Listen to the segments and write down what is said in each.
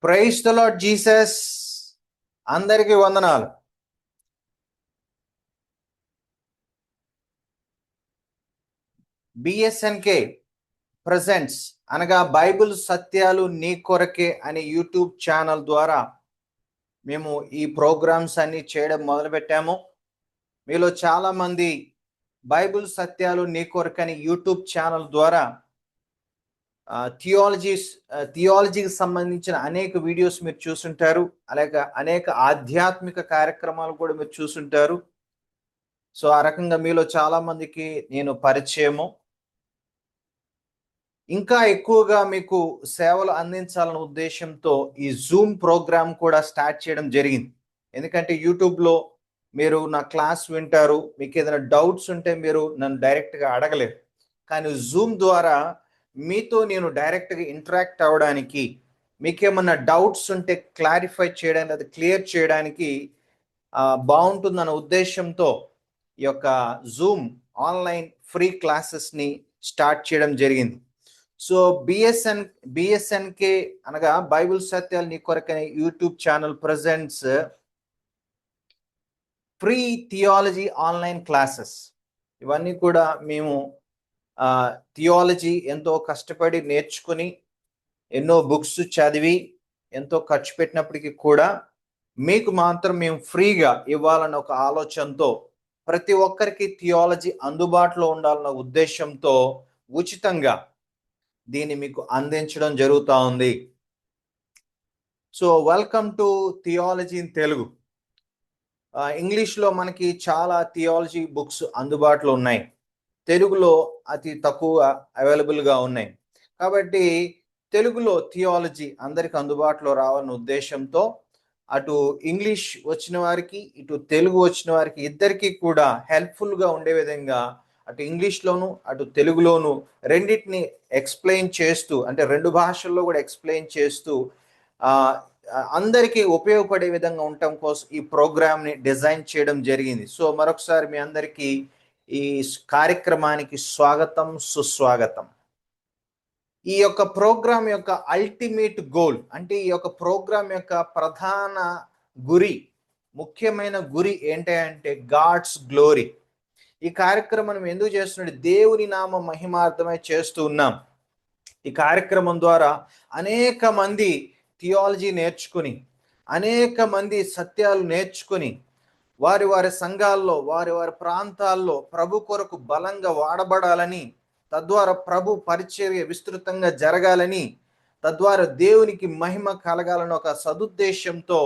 Praise the lord Jesus. అందరికీ వందనాలు. బిఎస్ఎన్కే presents అనగా బైబిల్ సత్యాలు నీ కొరకే అనే యూట్యూబ్ ఛానల్ ద్వారా మేము ఈ ప్రోగ్రామ్స్ అన్ని చేయడం మొదలుపెట్టాము. మీలో చాలా మంది బైబిల్ సత్యాలు నీ కొరకని యూట్యూబ్ ఛానల్ ద్వారా థియాలజీకి సంబంధించిన అనేక వీడియోస్ మీరు చూసుంటారు. అలాగే అనేక ఆధ్యాత్మిక కార్యక్రమాలు కూడా మీరు చూసుంటారు. సో ఆ రకంగా మీలో చాలా మందికి నేను పరిచయము. ఇంకా ఎక్కువగా మీకు సేవలు అందించాలనే ఉద్దేశంతో ఈ జూమ్ ప్రోగ్రామ్ కూడా స్టార్ట్ చేయడం జరిగింది. ఎందుకంటే యూట్యూబ్లో మీరు నా క్లాస్ వింటారు, మీకు ఏదైనా డౌట్స్ ఉంటే మీరు నన్ను డైరెక్ట్గా అడగలేరు. కానీ జూమ్ ద్వారా మీతో నేను డైరెక్ట్గా ఇంటరాక్ట్ అవ్వడానికి, మీకేమన్నా డౌట్స్ ఉంటే క్లారిఫై చేయడానికి, అది క్లియర్ చేయడానికి బాగుంటుందన్న ఉద్దేశంతో ఈ యొక్క జూమ్ ఆన్లైన్ ఫ్రీ క్లాసెస్ని స్టార్ట్ చేయడం జరిగింది. సో బిఎస్ఎన్కే అనగా బైబిల్ సత్యాలు నీ కొరకనే YouTube channel presents free theology online classes. ఇవన్నీ కూడా మేము థియాలజీ ఎంతో కష్టపడి నేర్చుకుని ఎన్నో బుక్స్ చదివి ఎంతో ఖర్చు పెట్టినప్పటికీ కూడా మీకు మాత్రం మేము ఫ్రీగా ఇవ్వాలన్న ఒక ఆలోచనతో, ప్రతి ఒక్కరికి థియాలజీ అందుబాటులో ఉండాలన్న ఉద్దేశంతో ఉచితంగా దీన్ని మీకు అందించడం జరుగుతూ ఉంది. So welcome to theology in Telugu. ఇంగ్లీష్లో మనకి చాలా థియాలజీ బుక్స్ అందుబాటులో ఉన్నాయి, తెలుగులో అతి తక్కువ అవైలబుల్గా ఉన్నాయి. కాబట్టి తెలుగులో థియాలజీ అందరికి అందుబాటులో రావాలన్న ఉద్దేశంతో అటు ఇంగ్లీష్ వచ్చిన వారికి ఇటు తెలుగు వచ్చిన వారికి ఇద్దరికీ కూడా హెల్ప్ఫుల్గా ఉండే విధంగా అటు ఇంగ్లీష్లోను అటు తెలుగులోను రెండింటిని ఎక్స్ప్లెయిన్ చేస్తూ, అంటే రెండు భాషల్లో కూడా ఎక్స్ప్లెయిన్ చేస్తూ అందరికీ ఉపయోగపడే విధంగా ఉండటం కోసం ఈ ప్రోగ్రామ్ని డిజైన్ చేయడం జరిగింది. సో మరొకసారి మీ అందరికీ ఈ కార్యక్రమానికి స్వాగతం, సుస్వాగతం. ఈ యొక్క ప్రోగ్రామ్ యొక్క అల్టిమేట్ గోల్, అంటే ఈ యొక్క ప్రోగ్రామ్ యొక్క ప్రధాన గురి, ముఖ్యమైన గురి ఏంటంటే గాడ్స్ గ్లోరీ. ఈ కార్యక్రమం ఎందుకు చేస్తున్నాడు? దేవుని నామ మహిమార్థమై చేస్తూ ఉన్నాం. ఈ కార్యక్రమం ద్వారా అనేక మంది థియాలజీ నేర్చుకుని, అనేక మంది సత్యాలు నేర్చుకుని వారి వారి సంఘాల్లో, వారి వారి ప్రాంతాల్లో ప్రభు కొరకు బలంగా వాడబడాలని, తద్వారా ప్రభు పరిచర్య విస్తృతంగా జరగాలని, తద్వారా దేవునికి మహిమ కలగాలని ఒక సదుద్దేశంతో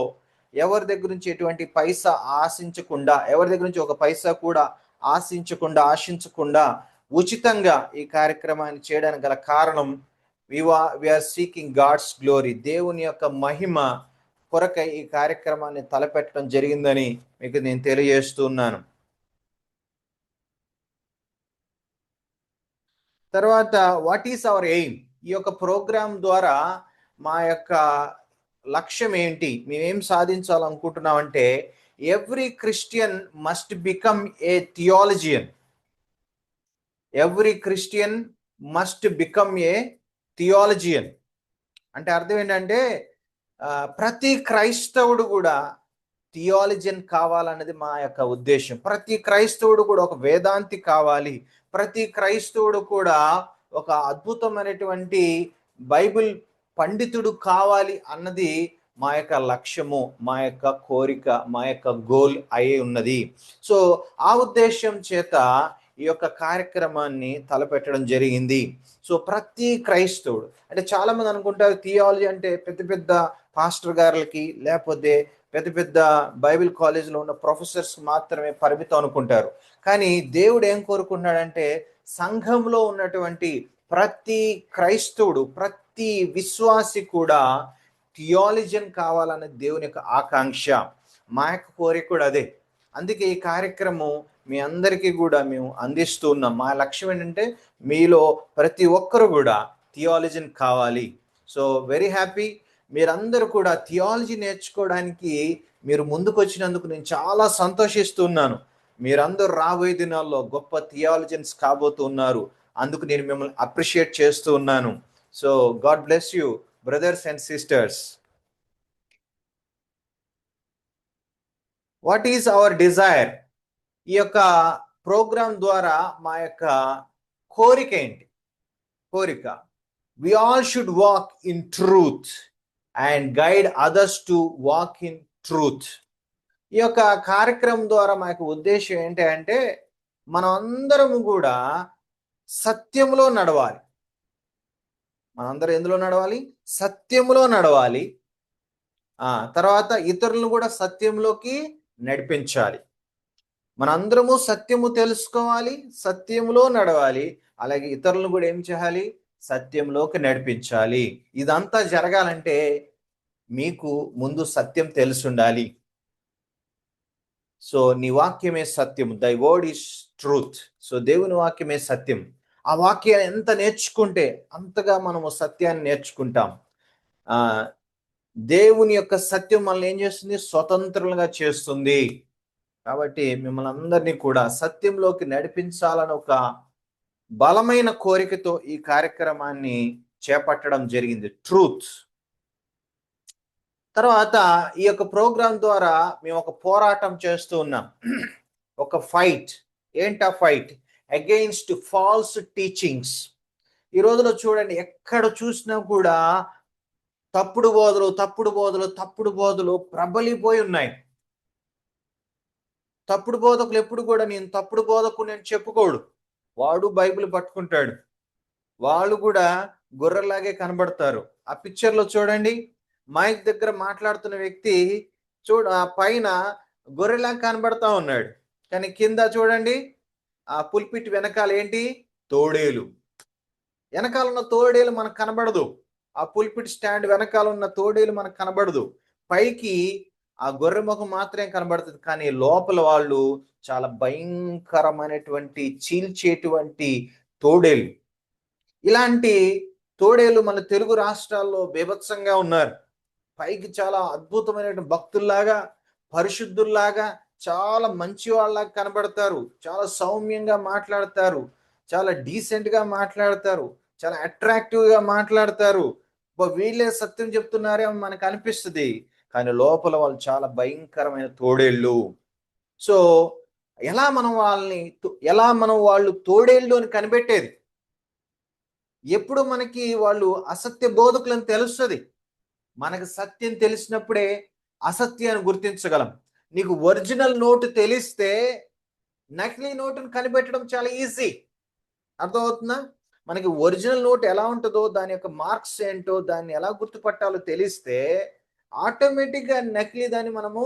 ఎవరి దగ్గర నుంచి ఎటువంటి పైసా ఆశించకుండా, ఎవరి దగ్గర నుంచి ఒక పైసా కూడా ఆశించకుండా ఉచితంగా ఈ కార్యక్రమాన్ని చేయడానికి గల కారణం, వీఆర్ సీకింగ్ గాడ్స్ గ్లోరీ, దేవుని యొక్క మహిమ కొరకై ఈ కార్యక్రమాన్ని తలపెట్టడం జరిగిందని మీకు నేను తెలియజేస్తున్నాను. తర్వాత వాట్ ఈస్ అవర్ ఎయిమ్? ఈ యొక్క ప్రోగ్రాం ద్వారా మా యొక్క లక్ష్యం ఏంటి, మేమేం సాధించాలనుకుంటున్నామంటే, every Christian must become a theologian. Every Christian must become a theologian అంటే అర్థం ఏంటంటే ప్రతి క్రైస్తవుడు కూడా థియాలజియన్ కావాలన్నది మా యొక్క ఉద్దేశం. ప్రతి క్రైస్తవుడు కూడా ఒక వేదాంతి కావాలి, ప్రతి క్రైస్తవుడు కూడా ఒక అద్భుతమైనటువంటి బైబిల్ పండితుడు కావాలి అన్నది మా యొక్క లక్ష్యము, మా యొక్క కోరిక, మా యొక్క గోల్ అయి ఉన్నది. సో ఆ ఉద్దేశం చేత ఈ యొక్క కార్యక్రమాన్ని తలపెట్టడం జరిగింది. సో ప్రతి క్రైస్తవుడు, అంటే చాలా మంది అనుకుంటారు థియాలజీ అంటే పెద్ద పెద్ద పాస్టర్ గారులకి, లేకపోతే పెద్ద పెద్ద బైబిల్ కాలేజీలో ఉన్న ప్రొఫెసర్స్ మాత్రమే పరిమితం అనుకుంటారు. కానీ దేవుడు ఏం కోరుకుంటున్నాడంటే, సంఘంలో ఉన్నటువంటి ప్రతి క్రైస్తవుడు, ప్రతి విశ్వాసి కూడా థియాలజియన్ కావాలన్నది దేవుని యొక్క ఆకాంక్ష, మా యొక్క కోరిక కూడా అదే. అందుకే ఈ కార్యక్రమం మీ అందరికీ కూడా మేము అందిస్తూ ఉన్నాం. మా లక్ష్యం ఏంటంటే, మీలో ప్రతి ఒక్కరు కూడా థియాలజియన్ కావాలి. సో వెరీ హ్యాపీ, మీరందరూ కూడా థియాలజీ నేర్చుకోవడానికి మీరు ముందుకు వచ్చినందుకు నేను చాలా సంతోషిస్తున్నాను. మీరందరూ రాబోయే దినాల్లో గొప్ప థియాలజియన్స్ కాబోతున్నారు, అందుకు నేను మిమ్మల్ని అప్రిషియేట్ చేస్తూ ఉన్నాను. So God bless you brothers and sisters. What is our desire? ఈ యొక్క ప్రోగ్రాం ద్వారా మా యొక్క కోరిక ఏంటి? కోరిక, we all should walk in truth and guide others to walk in truth. ఈ యొక్క కార్యక్రమం ద్వారా మా యొక్క ఉద్దేశం ఏంటి అంటే, మనం అందరము కూడా సత్యంలో నడవాలి. మనందరం ఎందులో నడవాలి? సత్యంలో నడవాలి. తర్వాత ఇతరులను కూడా సత్యంలోకి నడిపించాలి. మనందరము సత్యము తెలుసుకోవాలి, సత్యంలో నడవాలి. అలాగే ఇతరులను కూడా ఏం చేయాలి? సత్యంలోకి నడిపించాలి. ఇదంతా జరగాలంటే మీకు ముందు సత్యం తెలుసుండాలి. సో నీ వాక్యమే సత్యం, దై వర్డ్ ఈస్ ట్రూత్. సో దేవుని వాక్యమే సత్యం. ఆ వాక్యాన్ని ఎంత నేర్చుకుంటే అంతగా మనము సత్యాన్ని నేర్చుకుంటాం. దేవుని యొక్క సత్యం మనల్ని ఏం చేస్తుంది? స్వతంత్రులుగా చేస్తుంది. కాబట్టి మిమ్మల్ని అందరినీ కూడా సత్యంలోకి నడిపించాలని ఒక బలమైన కోరికతో ఈ కార్యక్రమాన్ని చేపట్టడం జరిగింది, ట్రూత్. తర్వాత ఈ యొక్క ప్రోగ్రాం ద్వారా మేము ఒక పోరాటం చేస్తూ ఉన్నాం, ఒక ఫైట్. ఏంటా ఫైట్? Against falls teachings. ఈ రోజులో చూడండి, ఎక్కడ చూసినా కూడా తప్పుడు బోధలు తప్పుడు బోధలు తప్పుడు బోధలు ప్రబలిపోయి ఉన్నాయి. తప్పుడు బోధకులు ఎప్పుడు కూడా నేను తప్పుడు బోధకు నేను చెప్పుకోడు. వాడు బైబిల్ పట్టుకుంటాడు, వాళ్ళు కూడా గొర్రెలాగే కనబడతారు. ఆ పిక్చర్లో చూడండి, మైక్ దగ్గర మాట్లాడుతున్న వ్యక్తి ఆ పైన గొర్రెలాగా కనబడతా ఉన్నాడు, కానీ కింద చూడండి ఆ పుల్పిట్ వెనకాల ఏంటి? తోడేలు. వెనకాల ఉన్న తోడేలు మనకు కనబడదు, ఆ పుల్పిట్ స్టాండ్ వెనకాల ఉన్న తోడేలు మనకు కనబడదు. పైకి ఆ గొర్రె ముఖం మాత్రమే కనబడుతుంది, కానీ లోపల వాళ్ళు చాలా భయంకరమైనటువంటి చీల్చేటువంటి తోడేలు. ఇలాంటి తోడేలు మన తెలుగు రాష్ట్రాల్లో బీభత్సంగా ఉన్నారు. పైకి చాలా అద్భుతమైనటువంటి భక్తుల్లాగా, పరిశుద్ధుల్లాగా, చాలా మంచి వాళ్ళలాగా కనబడతారు, చాలా సౌమ్యంగా మాట్లాడతారు, చాలా డీసెంట్గా మాట్లాడతారు, చాలా అట్రాక్టివ్గా మాట్లాడతారు. వీళ్ళే సత్యం చెప్తున్నారే మనకు అనిపిస్తుంది, కానీ లోపల వాళ్ళు చాలా భయంకరమైన తోడేళ్ళు. సో ఎలా మనం వాళ్ళు తోడేళ్ళు అని కనిపెట్టేది? ఎప్పుడు మనకి వాళ్ళు అసత్య బోధకులని తెలుస్తుంది. మనకు సత్యం తెలిసినప్పుడే అసత్యాన్ని గుర్తించగలం. నీకు ఒరిజినల్ నోటు తెలిస్తే నకిలీ నోటును కనిపెట్టడం చాలా ఈజీ. అర్థమవుతుందా? మనకి ఒరిజినల్ నోట్ ఎలా ఉంటుందో, దాని యొక్క మార్క్స్ ఏంటో, దాన్ని ఎలా గుర్తుపట్టాలో తెలిస్తే ఆటోమేటిక్గా నకిలీ దాన్ని మనము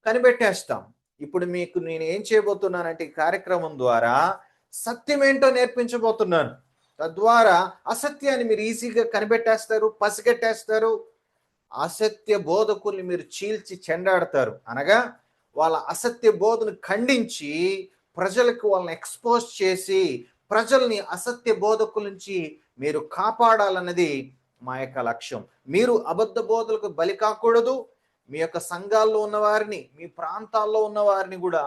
కనిపెట్టేస్తాం. ఇప్పుడు మీకు నేను ఏం చేయబోతున్నానంటే, ఈ కార్యక్రమం ద్వారా సత్యం ఏంటో నేర్పించబోతున్నాను. తద్వారా అసత్యాన్ని మీరు ఈజీగా కనిపెట్టేస్తారు, పసిగట్టేస్తారు. అసత్య బోధకుల్ని మీరు చీల్చి చెండాడతారు. అనగా వాళ్ళ అసత్య బోధను ఖండించి ప్రజలకు వాళ్ళని ఎక్స్పోజ్ చేసి ప్రజల్ని అసత్య బోధకుల నుంచి మీరు కాపాడాలన్నది మా యొక్క లక్ష్యం. మీరు అబద్ధ బోధలకు బలి కాకూడదు. మీ యొక్క సంఘాల్లో ఉన్నవారిని, మీ ప్రాంతాల్లో ఉన్నవారిని కూడా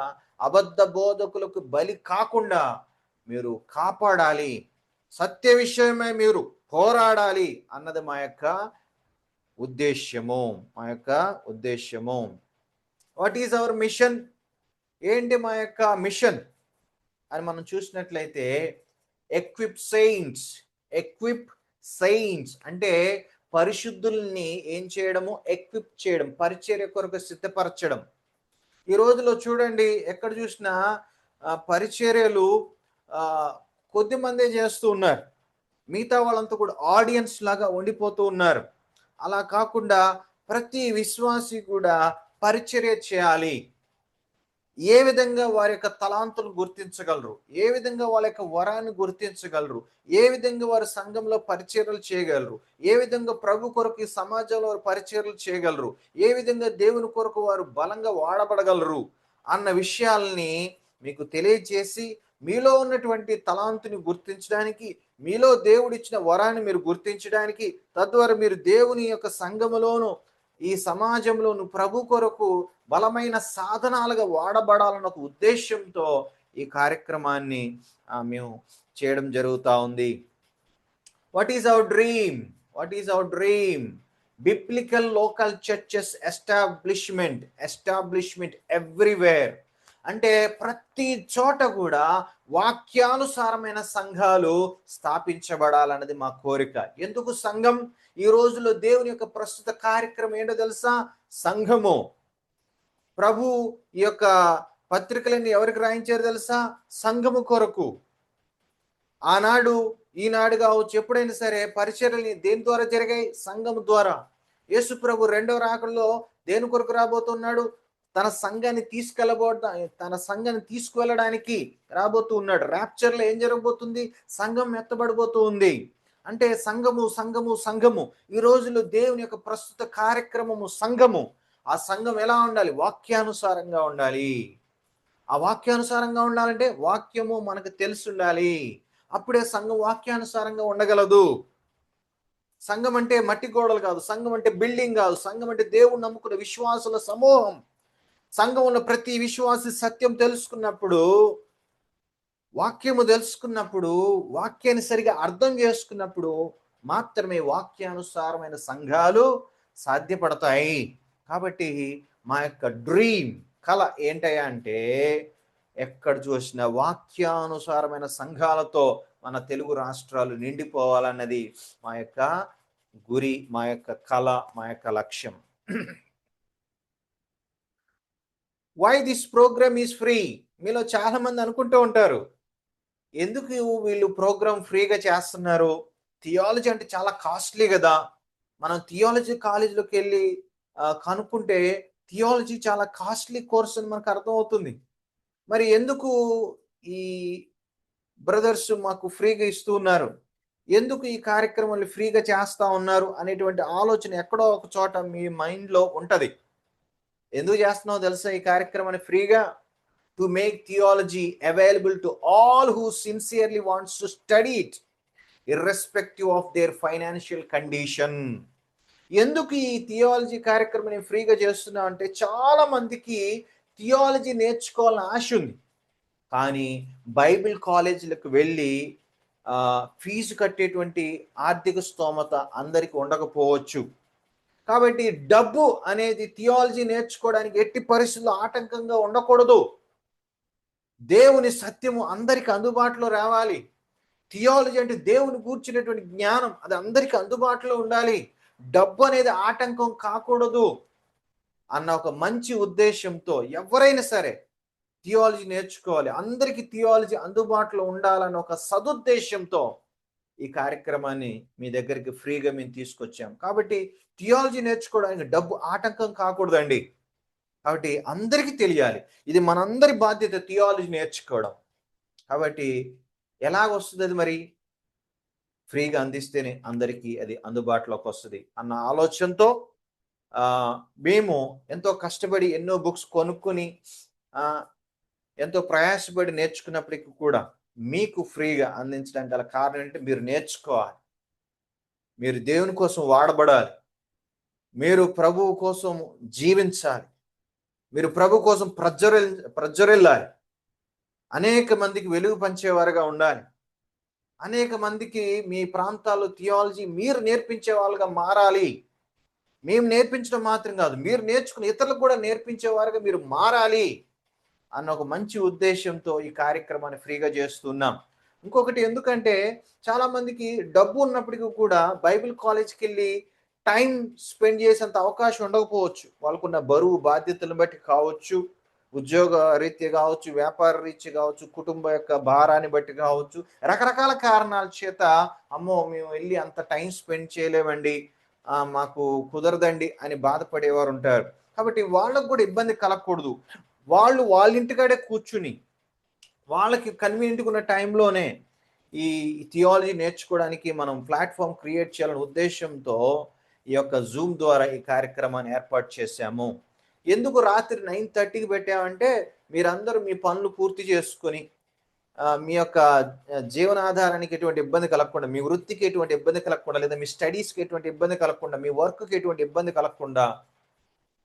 అబద్ధ బోధకులకు బలి కాకుండా మీరు కాపాడాలి. సత్య విషయమై మీరు పోరాడాలి అన్నది మా యొక్క ఉద్దేశ్యము. What is our mission? ఏంటి మా యొక్క మిషన్ అని మనం చూసినట్లయితే, ఎక్విప్ సెయింట్స్ అంటే పరిశుద్ధుల్ని ఏం చేయడము? ఎక్విప్ చేయడం, పరిచర్య కొరకు సిద్ధపరచడం. ఈ రోజులో చూడండి, ఎక్కడ చూసినా పరిచర్యలు కొద్ది మందే చేస్తూ ఉన్నారు, మిగతా వాళ్ళంతా కూడా ఆడియన్స్ లాగా ఉండిపోతూ ఉన్నారు. అలా కాకుండా ప్రతి విశ్వాసి కూడా పరిచర్య చేయాలి. ఏ విధంగా వారి యొక్క తలాంతులు గుర్తించగలరు, ఏ విధంగా వాళ్ళ యొక్క వరాన్ని గుర్తించగలరు, ఏ విధంగా వారు సంఘంలో పరిచర్యలు చేయగలరు, ఏ విధంగా ప్రభు కొరకు ఈ సమాజంలో వారు పరిచర్యలు చేయగలరు, ఏ విధంగా దేవుని కొరకు వారు బలంగా వాడబడగలరు అన్న విషయాల్ని మీకు తెలియజేసి, మీలో ఉన్నటువంటి తలాంతుని గుర్తించడానికి, మీలో దేవుడిచ్చిన వరాన్ని మీరు గుర్తించడానికి, తద్వారా మీరు దేవుని యొక్క సంఘములోను ఈ సమాజంలోను ప్రభు కొరకు బలమైన సాధనాలుగా వాడబడాలన్న ఒక ఉద్దేశంతో ఈ కార్యక్రమాన్ని మేము చేయడం జరుగుతూ ఉంది. What is our dream? Biblical local churches establishment everywhere. అంటే ప్రతి చోట కూడా వాక్యానుసారమైన సంఘాలు స్థాపించబడాలన్నది మా కోరిక. ఎందుకు సంఘం? ఈ రోజుల్లో దేవుని యొక్క ప్రస్తుత కార్యక్రమం ఏంటో తెలుసా? సంఘము. ప్రభు ఈ యొక్క పత్రికలన్నీ ఎవరికి రాయించారు తెలుసా? సంఘము కొరకు. ఆనాడు ఈనాడు కావచ్చు, ఎప్పుడైనా సరే పరిచర్యలు దేని ద్వారా జరిగాయి? సంఘము ద్వారా. యేసు ప్రభు రెండవ రాకడలో దేని కొరకు రాబోతున్నాడు? తన సంఘాన్ని తీసుకువెళ్ళడానికి రాబోతూ ఉన్నాడు. ర్యాప్చర్లో ఏం జరగబోతుంది? సంఘం ఎత్తబడిపోతూ ఉంది. అంటే సంఘము. ఈ రోజుల్లో దేవుని యొక్క ప్రస్తుత కార్యక్రమము సంఘము. ఆ సంఘం ఎలా ఉండాలి? వాక్యానుసారంగా ఉండాలి. ఆ వాక్యానుసారంగా ఉండాలంటే వాక్యము మనకు తెలిసి ఉండాలి. అప్పుడే సంఘం వాక్యానుసారంగా ఉండగలదు. సంఘం అంటే మట్టి గోడలు కాదు, సంఘం అంటే బిల్డింగ్ కాదు, సంఘం అంటే దేవుడు నమ్ముకున్న విశ్వాసుల సమూహం. సంఘంలో ప్రతి విశ్వాసి సత్యం తెలుసుకున్నప్పుడు, వాక్యము తెలుసుకున్నప్పుడు, వాక్యాన్ని సరిగా అర్థం చేసుకున్నప్పుడు మాత్రమే వాక్యానుసారమైన సంఘాలు సాధ్యపడతాయి. కాబట్టి మా యొక్క డ్రీమ్, కళ ఏంటయ్యా అంటే, ఎక్కడ చూసిన వాక్యానుసారమైన సంఘాలతో మన తెలుగు రాష్ట్రాలు నిండిపోవాలన్నది మా యొక్క గురి, మా యొక్క కళ, మా యొక్క లక్ష్యం. Why this program is free? మీలో చాలా మంది అనుకుంటూ ఉంటారు, ఎందుకు వీళ్ళు ప్రోగ్రామ్ ఫ్రీగా చేస్తున్నారు? థియాలజీ అంటే చాలా కాస్ట్లీ కదా. మనం థియాలజీ కాలేజీలోకి వెళ్ళి కనుక్కుంటే థియాలజీ చాలా కాస్ట్లీ కోర్స్ అని మనకు అర్థమవుతుంది. మరి ఎందుకు ఈ బ్రదర్స్ మాకు ఫ్రీగా ఇస్తూ ఉన్నారు? ఎందుకు ఈ కార్యక్రమాలు ఫ్రీగా చేస్తా ఉన్నారు అనేటువంటి ఆలోచన ఎక్కడో ఒక చోట మీ మైండ్లో ఉంటది. ఎందుకు చేస్తున్నావు తెలుసా ఈ కార్యక్రమాన్ని ఫ్రీగా? To make theology available to all who sincerely wants to study it irrespective of their financial condition. ఎందుకు ఈ థియాలజీ కార్యక్రమాన్ని ఫ్రీగా చేస్తున్నా అంటే, చాలా మందికి థియాలజీ నేర్చుకోవాలని ఆశ ఉంది, కానీ బైబిల్ కాలేజీలకు వెళ్ళి ఫీజు కట్టేటువంటి ఆర్థిక స్తోమత అందరికీ ఉండకపోవచ్చు. కాబట్టి డబ్బు అనేది థియాలజీ నేర్చుకోవడానికి ఎట్టి పరిస్థితుల్లో ఆటంకంగా ఉండకూడదు. దేవుని సత్యము అందరికి అందుబాటులో రావాలి. థియాలజీ అంటే దేవుని కూర్చునేటువంటి జ్ఞానం, అది అందరికి అందుబాటులో ఉండాలి. డబ్బు అనేది ఆటంకం కాకూడదు అన్న ఒక మంచి ఉద్దేశంతో ఎవరైనా సరే థియాలజీ నేర్చుకోవాలి, అందరికీ థియాలజీ అందుబాటులో ఉండాలన్న ఒక సదుద్దేశంతో ఈ కార్యక్రమాన్ని మీ దగ్గరికి ఫ్రీగా మేము తీసుకొచ్చాం. కాబట్టి థియాలజీ నేర్చుకోవడానికి డబ్బు ఆటంకం కాకూడదండి. కాబట్టి అందరికీ తెలియాలి, ఇది మనందరి బాధ్యత థియాలజీ నేర్చుకోవడం. కాబట్టి ఎలాగొస్తుంది అది? మరి ఫ్రీగా అందిస్తేనే అందరికీ అది అందుబాటులోకి వస్తుంది అన్న ఆలోచనతో మేము ఎంతో కష్టపడి ఎన్నో బుక్స్ కొనుక్కొని ఎంతో ప్రయాసపడి నేర్చుకున్నప్పటికీ కూడా మీకు ఫ్రీగా అందించడానికి గల కారణం ఏంటంటే, మీరు నేర్చుకోవాలి, మీరు దేవుని కోసం వాడబడాలి, మీరు ప్రభువు కోసం జీవించాలి, మీరు ప్రభు కోసం ప్రజ్వరిల్లాలి, అనేక మందికి వెలుగు పంచేవారుగా ఉండాలి, అనేక మందికి మీ ప్రాంతాల్లో థియాలజీ మీరు నేర్పించే వాళ్ళుగా మారాలి. మేము నేర్పించడం మాత్రం కాదు, మీరు నేర్చుకుని ఇతరులకు కూడా నేర్పించేవారుగా మీరు మారాలి అన్న ఒక మంచి ఉద్దేశంతో ఈ కార్యక్రమాన్ని ఫ్రీగా చేస్తున్నాం. ఇంకొకటి, ఎందుకంటే చాలా మందికి డబ్బు ఉన్నప్పటికీ కూడా బైబిల్ కాలేజ్కి వెళ్ళి టైం స్పెండ్ చేసేంత అవకాశం ఉండకపోవచ్చు. వాళ్ళకున్న బరువు బాధ్యతలను బట్టి కావచ్చు, ఉద్యోగ రీత్యా కావచ్చు, వ్యాపార రీత్యా కావచ్చు, కుటుంబ యొక్క భారాన్ని బట్టి కావచ్చు, రకరకాల కారణాల చేత అమ్మో మేము వెళ్ళి అంత టైం స్పెండ్ చేయలేమండి, మాకు కుదరదండి అని బాధపడేవారు ఉంటారు. కాబట్టి వాళ్ళకు కూడా ఇబ్బంది కలగకూడదు. వాళ్ళు వాళ్ళ ఇంటికాడే కూర్చుని వాళ్ళకి కన్వీనియంట్గా ఉన్న టైంలోనే ఈ థియాలజీ నేర్చుకోవడానికి మనం ప్లాట్ఫామ్ క్రియేట్ చేయాలనే ఉద్దేశంతో ఈ యొక్క జూమ్ ద్వారా ఈ కార్యక్రమాన్ని ఏర్పాటు చేశాము. ఎందుకు రాత్రి 9:30కి పెట్టామంటే, మీరందరూ మీ పనులు పూర్తి చేసుకొని మీ యొక్క జీవనాధారానికి ఎటువంటి ఇబ్బంది కలగకుండా, మీ వృత్తికి ఎటువంటి ఇబ్బంది కలగకుండా, లేదా మీ స్టడీస్కి ఎటువంటి ఇబ్బంది కలగకుండా, మీ వర్క్కి ఎటువంటి ఇబ్బంది కలగకుండా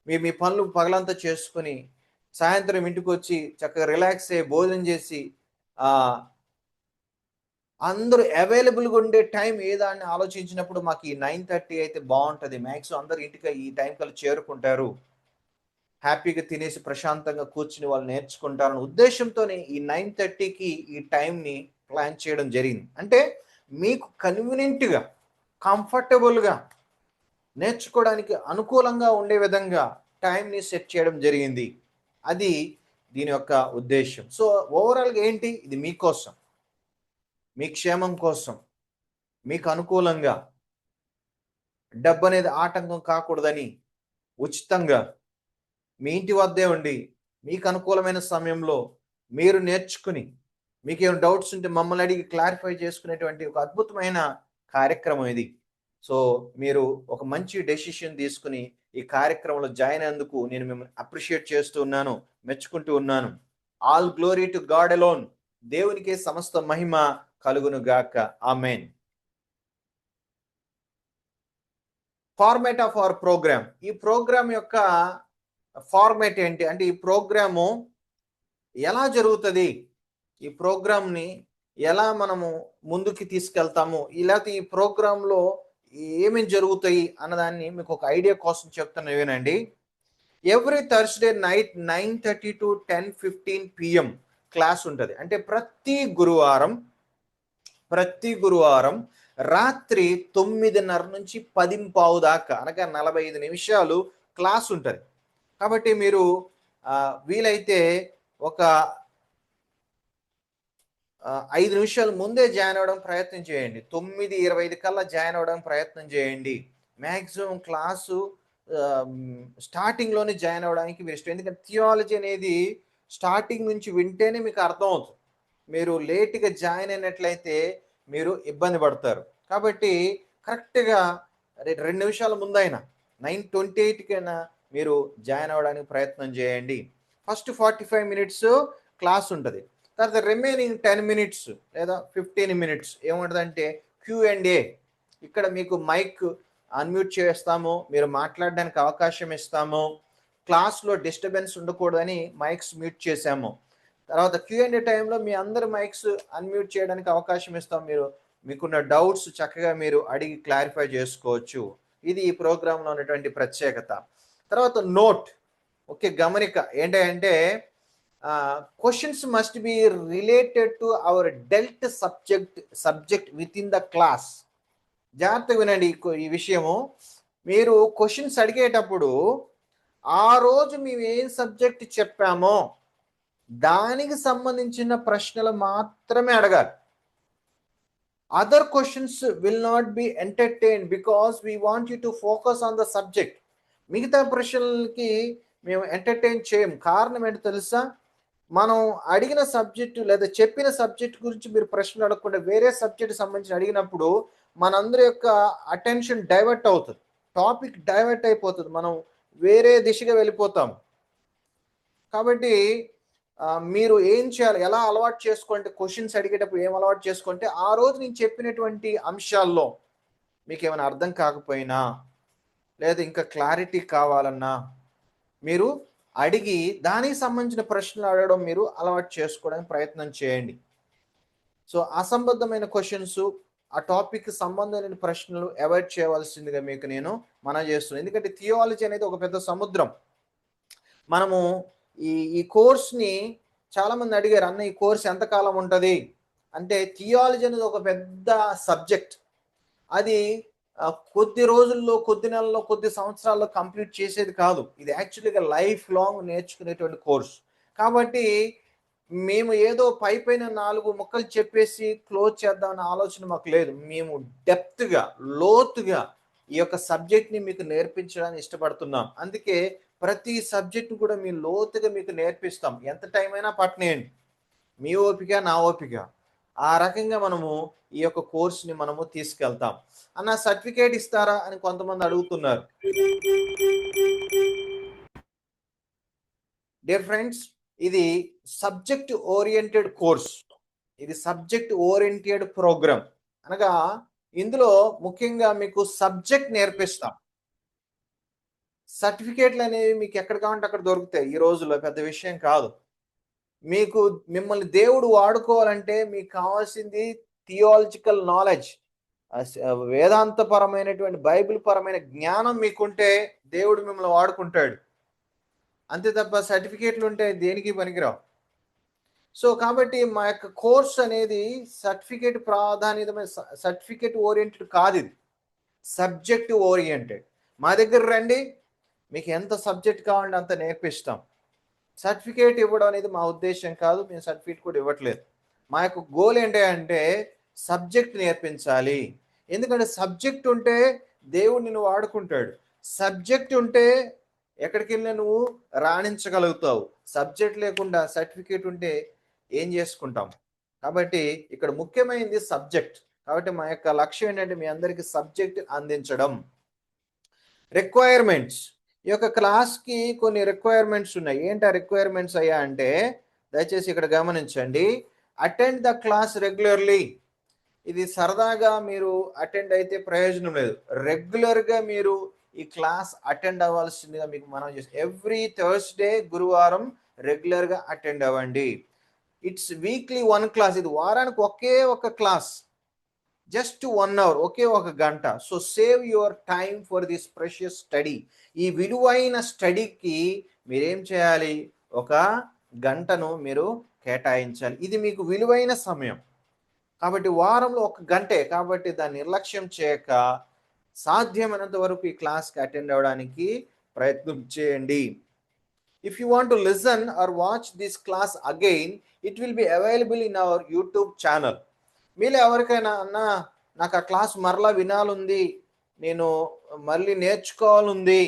మీ పనులు పగలంతా చేసుకుని సాయంత్రం ఇంటికి వచ్చి చక్కగా రిలాక్స్ అయ్యి భోజనం చేసి అందరూ అవైలబుల్గా ఉండే టైం ఏదా అని ఆలోచించినప్పుడు మాకు ఈ 9:30 అయితే బాగుంటుంది, మ్యాక్సిమం అందరు ఇంటికి ఈ టైం కల్లా చేరుకుంటారు, హ్యాపీగా తినేసి ప్రశాంతంగా కూర్చుని వాళ్ళు నేర్చుకుంటారన్న ఉద్దేశంతోనే ఈ 9:30కి ఈ టైంని ప్లాన్ చేయడం జరిగింది. అంటే మీకు కన్వీనియంట్గా, కంఫర్టబుల్గా, నేర్చుకోవడానికి అనుకూలంగా ఉండే విధంగా టైంని సెట్ చేయడం జరిగింది. అది దీని యొక్క ఉద్దేశం. సో ఓవరాల్గా ఏంటి, ఇది మీకోసం, మీ క్షేమం కోసం, మీకు అనుకూలంగా, డబ్బు అనేది ఆటంకం కాకూడదని ఉచితంగా మీ ఇంటి వద్దే ఉండి మీకు అనుకూలమైన సమయంలో మీరు నేర్చుకుని, మీకు ఏమైనా డౌట్స్ ఉంటే మమ్మల్ని అడిగి క్లారిఫై చేసుకునేటువంటి ఒక అద్భుతమైన కార్యక్రమం ఇది. సో మీరు ఒక మంచి డెసిషన్ తీసుకుని ఈ కార్యక్రమంలో జాయిన్ అయినందుకు నేను మిమ్మల్ని అప్రిషియేట్ చేస్తూ ఉన్నాను, మెచ్చుకుంటూ ఉన్నాను. All glory to God alone. దేవునికే సమస్త మహిమ కలుగును గాక. ఆమేన్. Format of our program. ఈ ప్రోగ్రామ్ యొక్క ఫార్మాట్ ఏంటి అంటే, ఈ ప్రోగ్రాము ఎలా జరుగుతుంది, ఈ ప్రోగ్రామ్ని ఎలా మనము ముందుకి తీసుకెళ్తాము, లేకపోతే ఈ ప్రోగ్రాంలో ఏమేమి జరుగుతాయి అన్నదాన్ని మీకు ఒక ఐడియా కోసం చెప్తాను వినండి. Every Thursday night 9:30 to 10:15 PM class ఉంటుంది. అంటే ప్రతి గురువారం రాత్రి 9:30 నుంచి 10:15 దాకా, అనగా 45 నిమిషాలు క్లాస్ ఉంటుంది. కాబట్టి మీరు వీలైతే ఒక 5 నిమిషాలు ముందే జాయిన్ అవ్వడం ప్రయత్నం చేయండి. 9:25 కల్లా జాయిన్ అవ్వడం ప్రయత్నం చేయండి. మ్యాక్సిమం క్లాసు స్టార్టింగ్లోనే జాయిన్ అవ్వడానికి బెస్ట్. ఎందుకంటే థియాలజీ అనేది స్టార్టింగ్ నుంచి వింటేనే మీకు అర్థమవుతుంది. మీరు లేట్గా జాయిన్ అయినట్లయితే మీరు ఇబ్బంది పడతారు. కాబట్టి కరెక్ట్గా 2 నిమిషాల ముందైనా 9:28కైనా మీరు జాయిన్ అవ్వడానికి ప్రయత్నం చేయండి. ఫస్ట్ 45 మినిట్స్ క్లాస్ ఉంటుంది. తర్వాత రిమైనింగ్ 10 మినిట్స్ లేదా 15 మినిట్స్ ఏముంటుందంటే Q&A. ఇక్కడ మీకు మైక్ అన్మ్యూట్ చేస్తాము, మీరు మాట్లాడడానికి అవకాశం ఇస్తాము. క్లాస్లో డిస్టర్బెన్స్ ఉండకూడదని మైక్స్ మ్యూట్ చేసాము. తర్వాత Q&A టైంలో మీ అందరి మైక్స్ అన్మ్యూట్ చేయడానికి అవకాశం ఇస్తాం. మీకున్న డౌట్స్ చక్కగా మీరు అడిగి క్లారిఫై చేసుకోవచ్చు. ఇది ఈ ప్రోగ్రాంలో ఉన్నటువంటి ప్రత్యేకత. తర్వాత నోట్, ఓకే, గమనిక ఏంటంటే questions must be related to our dwelt subject with in the class. జాగ్రత్తగా వినండి ఈ విషయము. మీరు క్వశ్చన్స్ అడిగేటప్పుడు ఆ రోజు మేము ఏం సబ్జెక్ట్ చెప్పామో దానికి సంబంధించిన ప్రశ్నలు మాత్రమే అడగాలి. Other questions will not be entertained because we want you to focus on the subject. మిగతా ప్రశ్నలకి మేము ఎంటర్టైన్ చేయం. కారణం ఏంటో తెలుసా? మనం అడిగిన సబ్జెక్టు లేదా చెప్పిన సబ్జెక్ట్ గురించి మీరు ప్రశ్నలు అడగకుండా వేరే సబ్జెక్ట్ సంబంధించి అడిగినప్పుడు మనందరి యొక్క అటెన్షన్ డైవర్ట్ అవుతుంది, టాపిక్ డైవర్ట్ అయిపోతుంది, మనం వేరే దిశగా వెళ్ళిపోతాం. కాబట్టి మీరు ఏం చేయాలి, ఎలా అలవాటు చేసుకుంటే, క్వశ్చన్స్ అడిగేటప్పుడు ఏం అలవాటు చేసుకుంటే, ఆ రోజు నేను చెప్పినటువంటి అంశాల్లో మీకు ఏమైనా అర్థం కాకపోయినా లేదా ఇంకా క్లారిటీ కావాలన్నా మీరు అడిగి దానికి సంబంధించిన ప్రశ్నలు అడగడం మీరు అలవాటు చేసుకోవడానికి ప్రయత్నం చేయండి. సో అసంబద్ధమైన క్వశ్చన్స్, ఆ టాపిక్ సంబంధమైన ప్రశ్నలు అవాయిడ్ చేయవలసిందిగా మీకు నేను మనవి చేస్తున్నాను. ఎందుకంటే థియాలజీ అనేది ఒక పెద్ద సముద్రం. మనము ఈ కోర్స్ని చాలామంది అడిగారు, అన్న ఈ కోర్స్ ఎంతకాలం ఉంటుంది అంటే, థియాలజీ అనేది ఒక పెద్ద సబ్జెక్ట్. అది కొద్ది రోజుల్లో, కొద్ది నెలల్లో, కొద్ది సంవత్సరాల్లో కంప్లీట్ చేసేది కాదు. ఇది యాక్చువల్గా లైఫ్ లాంగ్ నేర్చుకునేటువంటి కోర్స్. కాబట్టి మేము ఏదో పైన 4 ముక్కలు చెప్పేసి క్లోజ్ చేద్దామన్న ఆలోచన మాకు లేదు. మేము డెప్త్గా, లోతుగా ఈ యొక్క సబ్జెక్ట్ని మీకు నేర్పించడానికి ఇష్టపడుతున్నాం. అందుకే ప్రతి సబ్జెక్టు కూడా మీ లోతుగా మీకు నేర్పిస్తాం. ఎంత టైం అయినా పట్టనేయండి, మీ ఓపిక నా ఓపిక, ఆ రకంగా మనము ఈ యొక్క కోర్స్ని మనము తీసుకెళ్తాం. అన్న సర్టిఫికేట్ ఇస్తారా అని కొంతమంది అడుగుతున్నారు. డియర్ ఫ్రెండ్స్, ఇది సబ్జెక్ట్ ఓరియంటెడ్ కోర్స్, ఇది సబ్జెక్ట్ ఓరియంటెడ్ ప్రోగ్రామ్. అనగా ఇందులో ముఖ్యంగా మీకు సబ్జెక్ట్ నేర్పిస్తాం. సర్టిఫికేట్లు అనేవి మీకు ఎక్కడ కావాలంటే అక్కడ దొరుకుతాయి. ఈ రోజుల్లో పెద్ద విషయం కాదు. మిమ్మల్ని దేవుడు వాడుకోవాలంటే మీకు కావాల్సింది థియాలజికల్ నాలెడ్జ్, వేదాంతపరమైనటువంటి బైబిల్ పరమైన జ్ఞానం మీకుంటే దేవుడు మిమ్మల్ని వాడుకుంటాడు. అంతే తప్ప సర్టిఫికేట్లు ఉంటే దేనికి పనికిరావు. సో కాబట్టి మా యొక్క కోర్స్ అనేది సర్టిఫికేట్ ప్రాధాన్యతమైన, సర్టిఫికేట్ ఓరియంటెడ్ కాదు, ఇది సబ్జెక్ట్ ఓరియంటెడ్. మా దగ్గర రండి, మీకు ఎంత సబ్జెక్ట్ కావాలంటే అంత నేర్పిస్తాం. సర్టిఫికేట్ ఇవ్వడం అనేది మా ఉద్దేశం కాదు, మేము సర్టిఫికేట్ కూడా ఇవ్వట్లేదు. మా యొక్క గోల్ ఏంటంటే సబ్జెక్ట్ నేర్పించాలి. ఎందుకంటే సబ్జెక్ట్ ఉంటే దేవుడు నిన్ను వాడుకుంటాడు. సబ్జెక్ట్ ఉంటే ఎక్కడికి వెళ్ళినా నువ్వు రాణించగలుగుతావు. సబ్జెక్ట్ లేకుండా సర్టిఫికేట్ ఉంటే ఏం చేసుకుంటాం? కాబట్టి ఇక్కడ ముఖ్యమైనది సబ్జెక్ట్. కాబట్టి మా యొక్క లక్ష్యం ఏంటంటే మీ అందరికీ సబ్జెక్ట్ అందించడం. రిక్వైర్మెంట్స్, ఈ యొక్క క్లాస్కి కొన్ని రిక్వైర్మెంట్స్ ఉన్నాయి. ఏంటి ఆ రిక్వైర్మెంట్స్ అయ్యా అంటే, దయచేసి ఇక్కడ గమనించండి. Attend the class regularly. ఇది సరదాగా మీరు అటెండ్ అయితే ప్రయోజనం లేదు. రెగ్యులర్గా మీరు ఈ క్లాస్ అటెండ్ అవ్వాల్సిందిగా మీకు మనం చేస్తాం. ఎవ్రీ థర్స్డే, గురువారం రెగ్యులర్గా అటెండ్ అవ్వండి. It's weekly 1 class. ఇది వారానికి ఒకే ఒక క్లాస్, జస్ట్ 1 hour, ఒకే ఒక గంట. So save your time for this precious study. ఈ విలువైన స్టడీకి మీరేం చేయాలి? ఒక గంటను మీరు కేటాయించాలి. ఇది మీకు విలువైన సమయం కాబట్టి వారంలో ఒక గంటే, కాబట్టి దాన్ని నిర్లక్ష్యం చేయక సాధ్యమైనంత వరకు ఈ క్లాస్కి అటెండ్ అవ్వడానికి ప్రయత్నం చేయండి. If you want to listen are watch this class again, it will be available in our YouTube channel. మీలో ఎవరికైనా అన్నా నాకు ఆ క్లాస్ మరలా వినాలుంది, నేను మళ్ళీ నేర్చుకోవాలంది,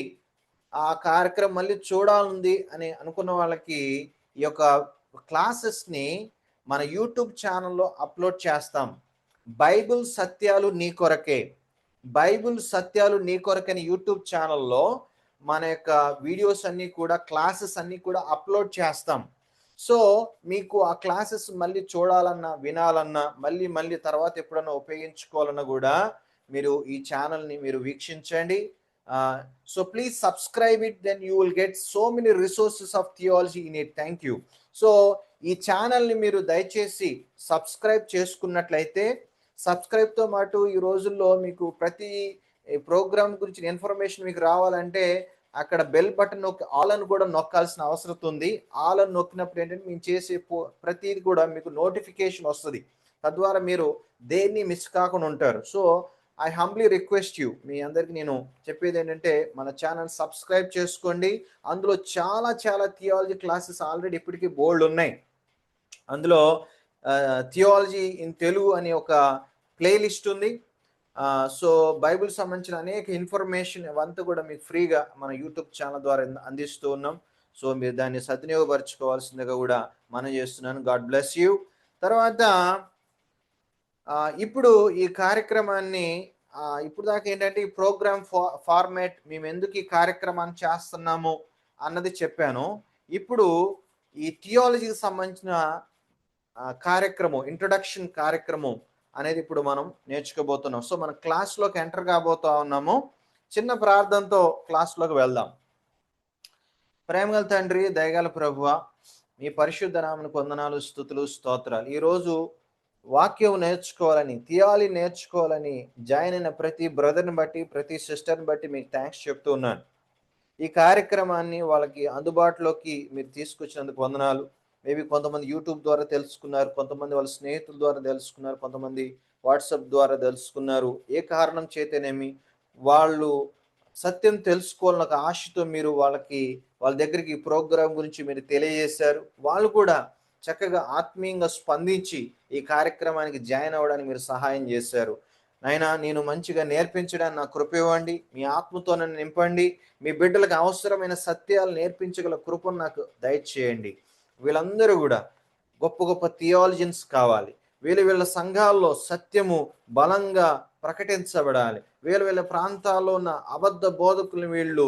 ఆ కార్యక్రమం మళ్ళీ చూడాలంది అని అనుకున్న వాళ్ళకి ఈ యొక్క క్లాసెస్ని మన యూట్యూబ్ ఛానల్లో అప్లోడ్ చేస్తాం. బైబిల్ సత్యాలు నీ కొరకే, బైబిల్ సత్యాలు నీ కొరకని యూట్యూబ్ ఛానల్లో మన యొక్క వీడియోస్ అన్నీ కూడా, క్లాసెస్ అన్నీ కూడా అప్లోడ్ చేస్తాం. సో మీకు ఆ క్లాసెస్ మళ్ళీ చూడాలన్నా, వినాలన్నా, మళ్ళీ మళ్ళీ తర్వాత ఎప్పుడన్నా ఉపయోగించుకోవాలన్నా కూడా మీరు ఈ ఛానల్ని మీరు వీక్షించండి. So please subscribe it, then you will get so many resources of theology in it. Thank you. So ఈ ఛానల్ని మీరు దయచేసి సబ్స్క్రైబ్ చేసుకున్నట్లయితే, సబ్స్క్రైబ్తో పాటు ఈ రోజుల్లో మీకు ప్రతి ప్రోగ్రామ్ గురించి ఇన్ఫర్మేషన్ మీకు రావాలంటే అక్కడ బెల్ బటన్ నొక్కి ఆల్ అని కూడా నొక్కాల్సిన అవసరం ఉంది. ఆల్ అని నొక్కినప్పుడు ఏంటంటే మేము చేసే ప్రతిది కూడా మీకు నోటిఫికేషన్ వస్తుంది. తద్వారా మీరు దేన్ని మిస్ కాకుండా ఉంటారు. So I humbly request you, మీ అందరికి నేను చెప్పేది ఏంటంటే మన ఛానల్ సబ్స్క్రైబ్ చేసుకోండి. అందులో చాలా చాలా థియాలజీ క్లాసెస్ ఆల్రెడీ ఇప్పటికీ బోల్డ్ ఉన్నాయి. అందులో థియాలజీ ఇన్ తెలుగు అనే ఒక ప్లేలిస్ట్ ఉంది. సో బైబిల్ సంబంధించిన అనేక ఇన్ఫర్మేషన్ అవంతా కూడా మీకు ఫ్రీగా మన యూట్యూబ్ ఛానల్ ద్వారా అందిస్తూ ఉన్నాం. సో మీరు దాన్ని సద్వినియోగపరచుకోవాల్సిందిగా కూడా మనం చేస్తున్నాను. God bless you. తర్వాత ఇప్పుడు ఈ కార్యక్రమాన్ని ఇప్పుడు దాకా ఏంటంటే ఈ ప్రోగ్రామ్ ఫార్మాట్, మేము ఎందుకు ఈ కార్యక్రమాన్ని చేస్తున్నాము అన్నది చెప్పాను. ఇప్పుడు ఈ థియాలజీకి సంబంధించిన కార్యక్రమం, ఇంట్రొడక్షన్ కార్యక్రమం అనేది ఇప్పుడు మనం నేర్చుకోబోతున్నాం. సో మనం క్లాస్లోకి ఎంటర్ కాబోతా ఉన్నాము. చిన్న ప్రార్థనతో క్లాస్లోకి వెళ్దాం. ప్రేమగల తండ్రి, దయగల ప్రభువా, మీ పరిశుద్ధ నామమునకు వందనాలు, స్తుతులు, స్తోత్రాలు. ఈరోజు వాక్యం నేర్చుకోవాలని, థియాలజీ నేర్చుకోవాలని జాయిన్ అయిన ప్రతి బ్రదర్ని బట్టి, ప్రతి సిస్టర్ని బట్టి మీకు థ్యాంక్స్ చెప్తూ ఉన్నాను. ఈ కార్యక్రమాన్ని వాళ్ళకి అందుబాటులోకి మీరు తీసుకొచ్చినందుకు వందనాలు. మేబీ కొంతమంది యూట్యూబ్ ద్వారా తెలుసుకున్నారు, కొంతమంది వాళ్ళ స్నేహితుల ద్వారా తెలుసుకున్నారు, కొంతమంది వాట్సాప్ ద్వారా తెలుసుకున్నారు. ఏ కారణం చేతనేమి వాళ్ళు సత్యం తెలుసుకోవాలన్న ఒక ఆశతో మీరు వాళ్ళ దగ్గరికి ఈ ప్రోగ్రాం గురించి మీరు తెలియజేశారు. వాళ్ళు కూడా చక్కగా ఆత్మీయంగా స్పందించి ఈ కార్యక్రమానికి జాయిన్ అవ్వడానికి మీరు సహాయం చేశారు. నాయనా, నేను మంచిగా నేర్పించడానికి నాకు కృప ఇవ్వండి. మీ ఆత్మతో నన్ను నింపండి. మీ బిడ్డలకు అవసరమైన సత్యాలు నేర్పించగల కృపను నాకు దయచేయండి. వీళ్ళందరూ కూడా గొప్ప గొప్ప థియాలజియన్స్ కావాలి. వీళ్ళ సంఘాల్లో సత్యము బలంగా ప్రకటించబడాలి. వీళ్ళ ప్రాంతాల్లో ఉన్న అబద్ధ బోధకులను వీళ్ళు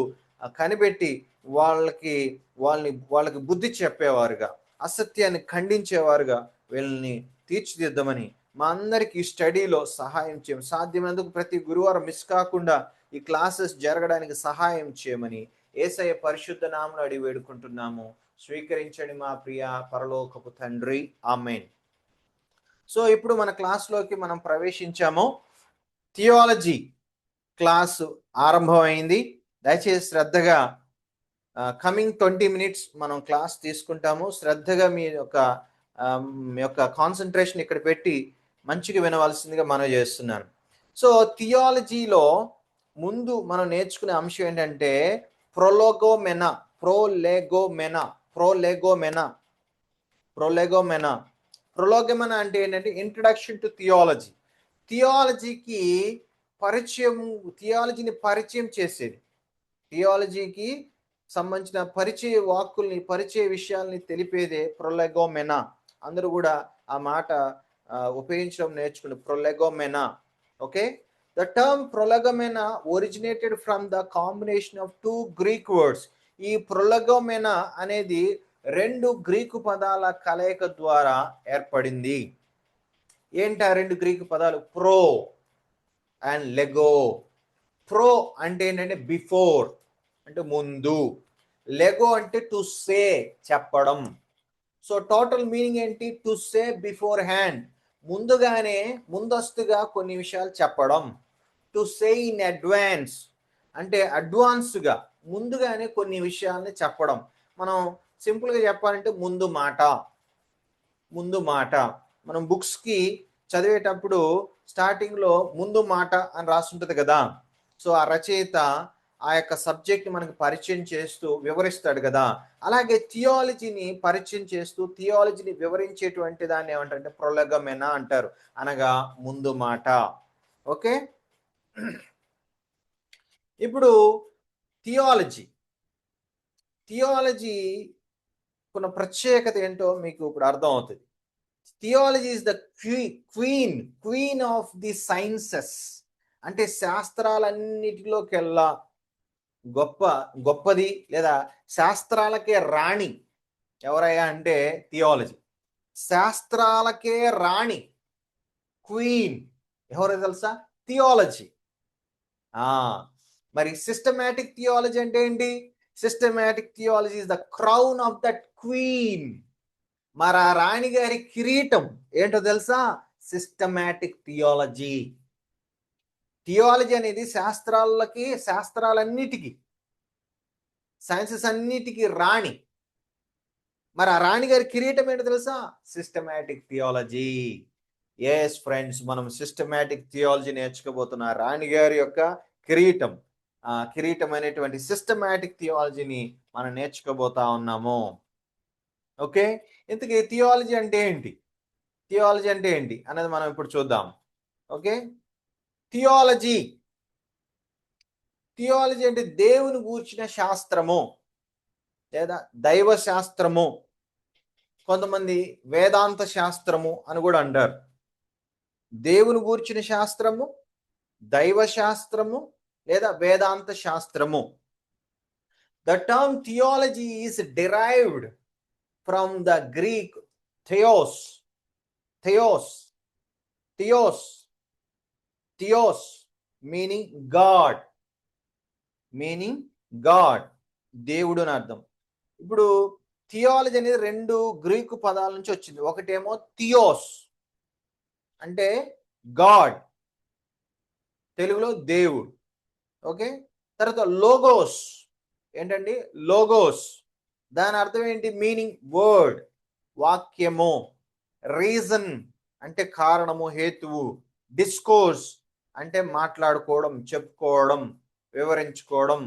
కనిపెట్టి వాళ్ళకి బుద్ధి చెప్పేవారుగా, అసత్యాన్ని ఖండించేవారుగా వీళ్ళని తీర్చిదిద్దామని మా అందరికీ ఈ స్టడీలో సహాయం చేయమని, సాధ్యమైనందుకు ప్రతి గురువారం మిస్ కాకుండా ఈ క్లాసెస్ జరగడానికి సహాయం చేయమని యేసయ్య పరిశుద్ధ నామములో అడిగి వేడుకుంటున్నాము. స్వీకరించండి మా ప్రియ పరలోకపు తండ్రి. ఆమేన్. సో ఇప్పుడు మన క్లాస్లోకి మనం ప్రవేశించాము. థియాలజీ క్లాసు ఆరంభమైంది. దయచేసి శ్రద్ధగా కమింగ్ 20 మినిట్స్ మనం క్లాస్ తీసుకుంటాము. శ్రద్ధగా మీ యొక్క కాన్సన్ట్రేషన్ ఇక్కడ పెట్టి మంచిగా వినవలసిందిగా మనం చేస్తున్నాను. సో థియాలజీలో ముందు మనం నేర్చుకునే అంశం ఏంటంటే ప్రొలెగోమెనా. ప్రొలెగోమెనా అంటే ఏంటంటే ఇంట్రడక్షన్ టు థియాలజీ. థియాలజీని పరిచయం చేసేది, థియాలజీకి సంబంధించిన పరిచయ వాక్కుల్ని, పరిచయ విషయాల్ని తెలిపేదే ప్రొలెగోమెనా. అందరూ కూడా ఆ మాట ఉపయోగించడం నేర్చుకుని prolegomena. Okay, the term prolegomena originated from the combination of 2 Greek words. ఈ ప్రొలెగోమెనా అనేది 2 గ్రీకు పదాల కలయిక ద్వారా ఏర్పడింది. ఏంటి ఆ 2 గ్రీకు పదాలు? Pro and Lego. ప్రో అంటే ఏంటంటే బిఫోర్, అంటే ముందు. లెగో అంటే టు సే, చెప్పడం. సో టోటల్ మీనింగ్ ఏంటి? టు సే బిఫోర్ హ్యాండ్, ముందుగానే, ముందస్తుగా కొన్ని విషయాలు చెప్పడం. టు సే ఇన్ అడ్వాన్స్ అంటే అడ్వాన్స్గా, ముందుగానే కొన్ని విషయాల్ని చెప్పడం. మనం సింపుల్గా చెప్పాలంటే ముందు మాట. మనం బుక్స్కి చదివేటప్పుడు స్టార్టింగ్లో ముందు మాట అని రాస్తుంటుంది కదా. సో ఆ రచయిత ఆ యొక్క సబ్జెక్ట్ని మనకు పరిచయం చేస్తూ వివరిస్తాడు కదా. అలాగే థియాలజీని పరిచయం చేస్తూ థియాలజీని వివరించేటువంటి దాన్ని ఏమంటారంటే ప్రొలెగోమెనా అంటారు, అనగా ముందు మాట. ఓకే, ఇప్పుడు థియాలజీ కొన్న ప్రత్యేకత ఏంటో మీకు ఇప్పుడు అర్థం అవుతుంది. Theology is the queen of the sciences. అంటే శాస్త్రాలన్నిటిలోకెల్లా గొప్పది లేదా శాస్త్రాలకే రాణి ఎవరయ్యా అంటే థియాలజీ. శాస్త్రాలకే రాణి, క్వీన్ ఎవరో తెలుసా? థియాలజీ. మరి సిస్టమాటిక్ థియాలజీ అంటే ఏంటి? Systematic theology is the crown of that queen. మరి ఆ రాణి గారి కిరీటం ఏంటో తెలుసా? Systematic theology. థియాలజీ అనేది శాస్త్రాలన్నిటికీ, సైన్సెస్ అన్నిటికీ రాణి. మరి ఆ రాణి గారి కిరీటం ఏంటో తెలుసా? Systematic theology. ఎస్ ఫ్రెండ్స్, మనం సిస్టమాటిక్ థియాలజీ నేర్చుకోబోతున్న రాణి గారి యొక్క కిరీటం అనేటువంటి సిస్టమాటిక్ థియాలజీని మనం నేర్చుకోబోతా ఉన్నాము. ఓకే, ఇంతకీ థియాలజీ అంటే ఏంటి అనేది మనం ఇప్పుడు చూద్దాం. ఓకే, థియాలజీ అంటే దేవుని గూర్చిన శాస్త్రము లేదా దైవ శాస్త్రము, కొంతమంది వేదాంత శాస్త్రము అని కూడా అంటారు. దేవుని గూర్చిన శాస్త్రము, దైవ శాస్త్రము లేదా వేదాంత శాస్త్రము. The term theology is derived from the Greek theos meaning God, దేవుడు అని అర్థం. ఇప్పుడు థియాలజీ అనేది 2 గ్రీకు పదాల నుంచి వచ్చింది. ఒకటేమో థియోస్ అంటే గాడ్, తెలుగులో దేవుడు. ఓకే, తర్వాత లోగోస్ ఏంటండి? లోగోస్, దాని అర్థం ఏంటి? మీనింగ్ వర్డ్, వాక్యము. రీజన్ అంటే కారణము, హేతువు. డిస్కోర్స్ అంటే మాట్లాడుకోవడం, చెప్పుకోవడం, వివరించుకోవడం.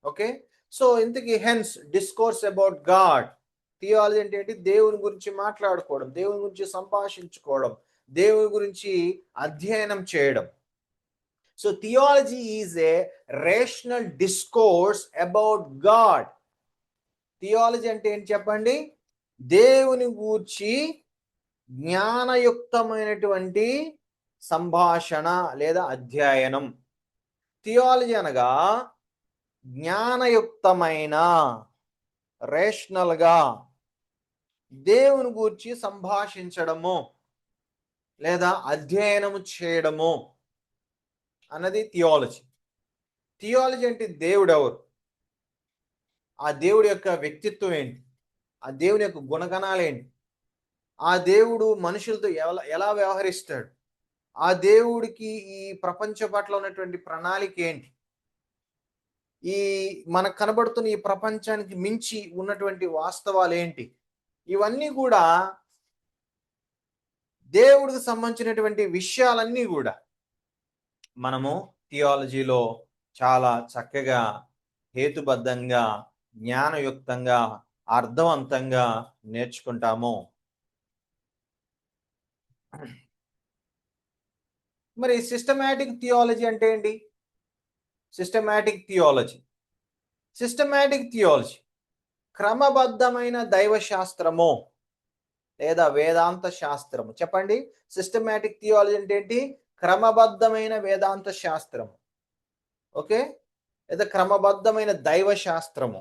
ఓకే, సో ఇంతకీ hence discourse about God. Theology అంటే ఏంటి? దేవుని గురించి మాట్లాడుకోవడం, దేవుని గురించి సంభాషించుకోవడం, దేవుని గురించి అధ్యయనం చేయడం. So theology is a rational discourse about God. Theology అంటే ఏంటి చెప్పండి? దేవుని గూర్చి జ్ఞానయుక్తమైనటువంటి సంభాషణ లేదా అధ్యయనం. థియాలజీ అనగా జ్ఞానయుక్తమైన, రేషనల్గా దేవుని గూర్చి సంభాషించడము లేదా అధ్యయనము చేయడము అన్నది థియాలజీ. థియాలజీ అంటే దేవుడు ఎవరు, ఆ దేవుడి యొక్క వ్యక్తిత్వం ఏంటి, ఆ దేవుని యొక్క గుణగణాలు ఏంటి, ఆ దేవుడు మనుషులతో ఎలా ఎలా వ్యవహరిస్తాడు, ఆ దేవుడికి ఈ ప్రపంచం పట్ల ఉన్నటువంటి ప్రణాళిక ఏంటి, ఈ మనకు కనబడుతున్న ఈ ప్రపంచానికి మించి ఉన్నటువంటి వాస్తవాలు ఏంటి, ఇవన్నీ కూడా దేవుడికి సంబంధించినటువంటి విషయాలన్నీ కూడా మనము థియాలజీలో చాలా చక్కగా హేతుబద్ధంగా జ్ఞానయుక్తంగా అర్థవంతంగా నేర్చుకుంటాము. మరి సిస్టమాటిక్ థియాలజీ అంటే ఏంటి? సిస్టమాటిక్ థియాలజీ క్రమబద్ధమైన దైవ శాస్త్రము లేదా వేదాంత శాస్త్రము. చెప్పండి, సిస్టమాటిక్ థియాలజీ అంటే ఏంటి? క్రమబద్ధమైన వేదాంత శాస్త్రము. ఓకే, లేదా క్రమబద్ధమైన దైవ శాస్త్రము.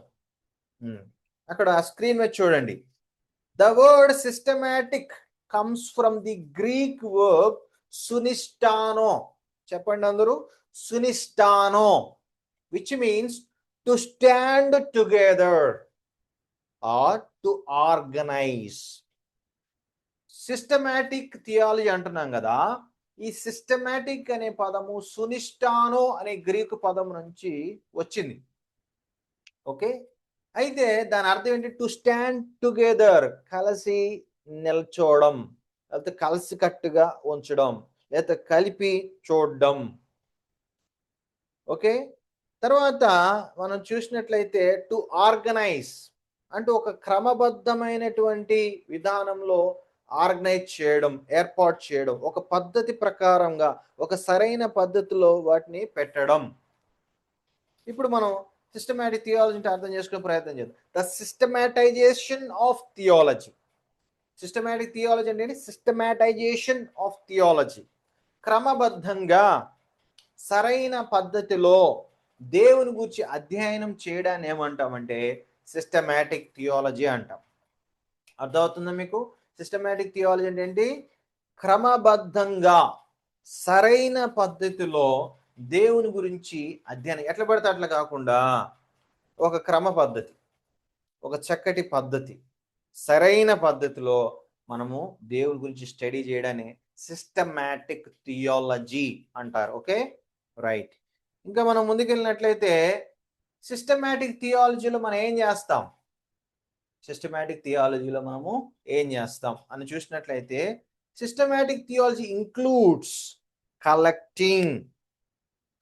అక్కడ స్క్రీన్ మీద చూడండి. The word systematic comes from the Greek verb sunistano. చెప్పండి అందరూ, sunistano, which means to stand together or to organize. Systematic theology అంటున్నాం కదా, ఈ సిస్టమాటిక్ అనే పదము సునిస్టానో అనే గ్రీకు పదం నుంచి వచ్చింది. ఓకే, అయితే దాని అర్థం ఏంటి? టు స్టాండ్ టుగెదర్, కలిసి నిల్చోవడం, లేకపోతే కలిసి కట్టుగా ఉంచడం, లేకపోతే కలిపి చూడడం. ఓకే, తర్వాత మనం చూసినట్లయితే టు ఆర్గనైజ్ అంటే ఒక క్రమబద్ధమైనటువంటి విధానంలో ఆర్గనైజ్ చేయడం, ఏర్పాటు చేయడం, ఒక పద్ధతి ప్రకారంగా ఒక సరైన పద్ధతిలో వాటిని పెట్టడం. ఇప్పుడు మనం సిస్టమాటిక్ థియాలజీ అంటే అర్థం చేసుకునే ప్రయత్నం చేద్దాం. The systematization of theology. Systematic theology అంటే సిస్టమాటైజేషన్ ఆఫ్ థియాలజీ, క్రమబద్ధంగా సరైన పద్ధతిలో దేవుని గురించి అధ్యయనం చేయడాన్ని ఏమంటామంటే సిస్టమాటిక్ థియాలజీ అంటాం. అర్థమవుతుందా మీకు? సిస్టమాటిక్ థియాలజీ అంటే ఏంటి? క్రమబద్ధంగా సరైన పద్ధతిలో దేవుని గురించి అధ్యయనం, ఎట్లా పడితే అట్లా కాకుండా ఒక క్రమ పద్ధతి, ఒక చక్కటి పద్ధతి, సరైన పద్ధతిలో మనము దేవుని గురించి స్టడీ చేయడాన్ని సిస్టమాటిక్ థియాలజీ అంటారు. Okay, right. ఇంకా మనం ముందుకెళ్ళినట్లయితే సిస్టమాటిక్ థియాలజీలో మనం ఏం చేస్తాం? సిస్టమాటిక్ థియాలజీలో మనము ఏం చేస్తాం అని చూసినట్లయితే systematic theology includes collecting,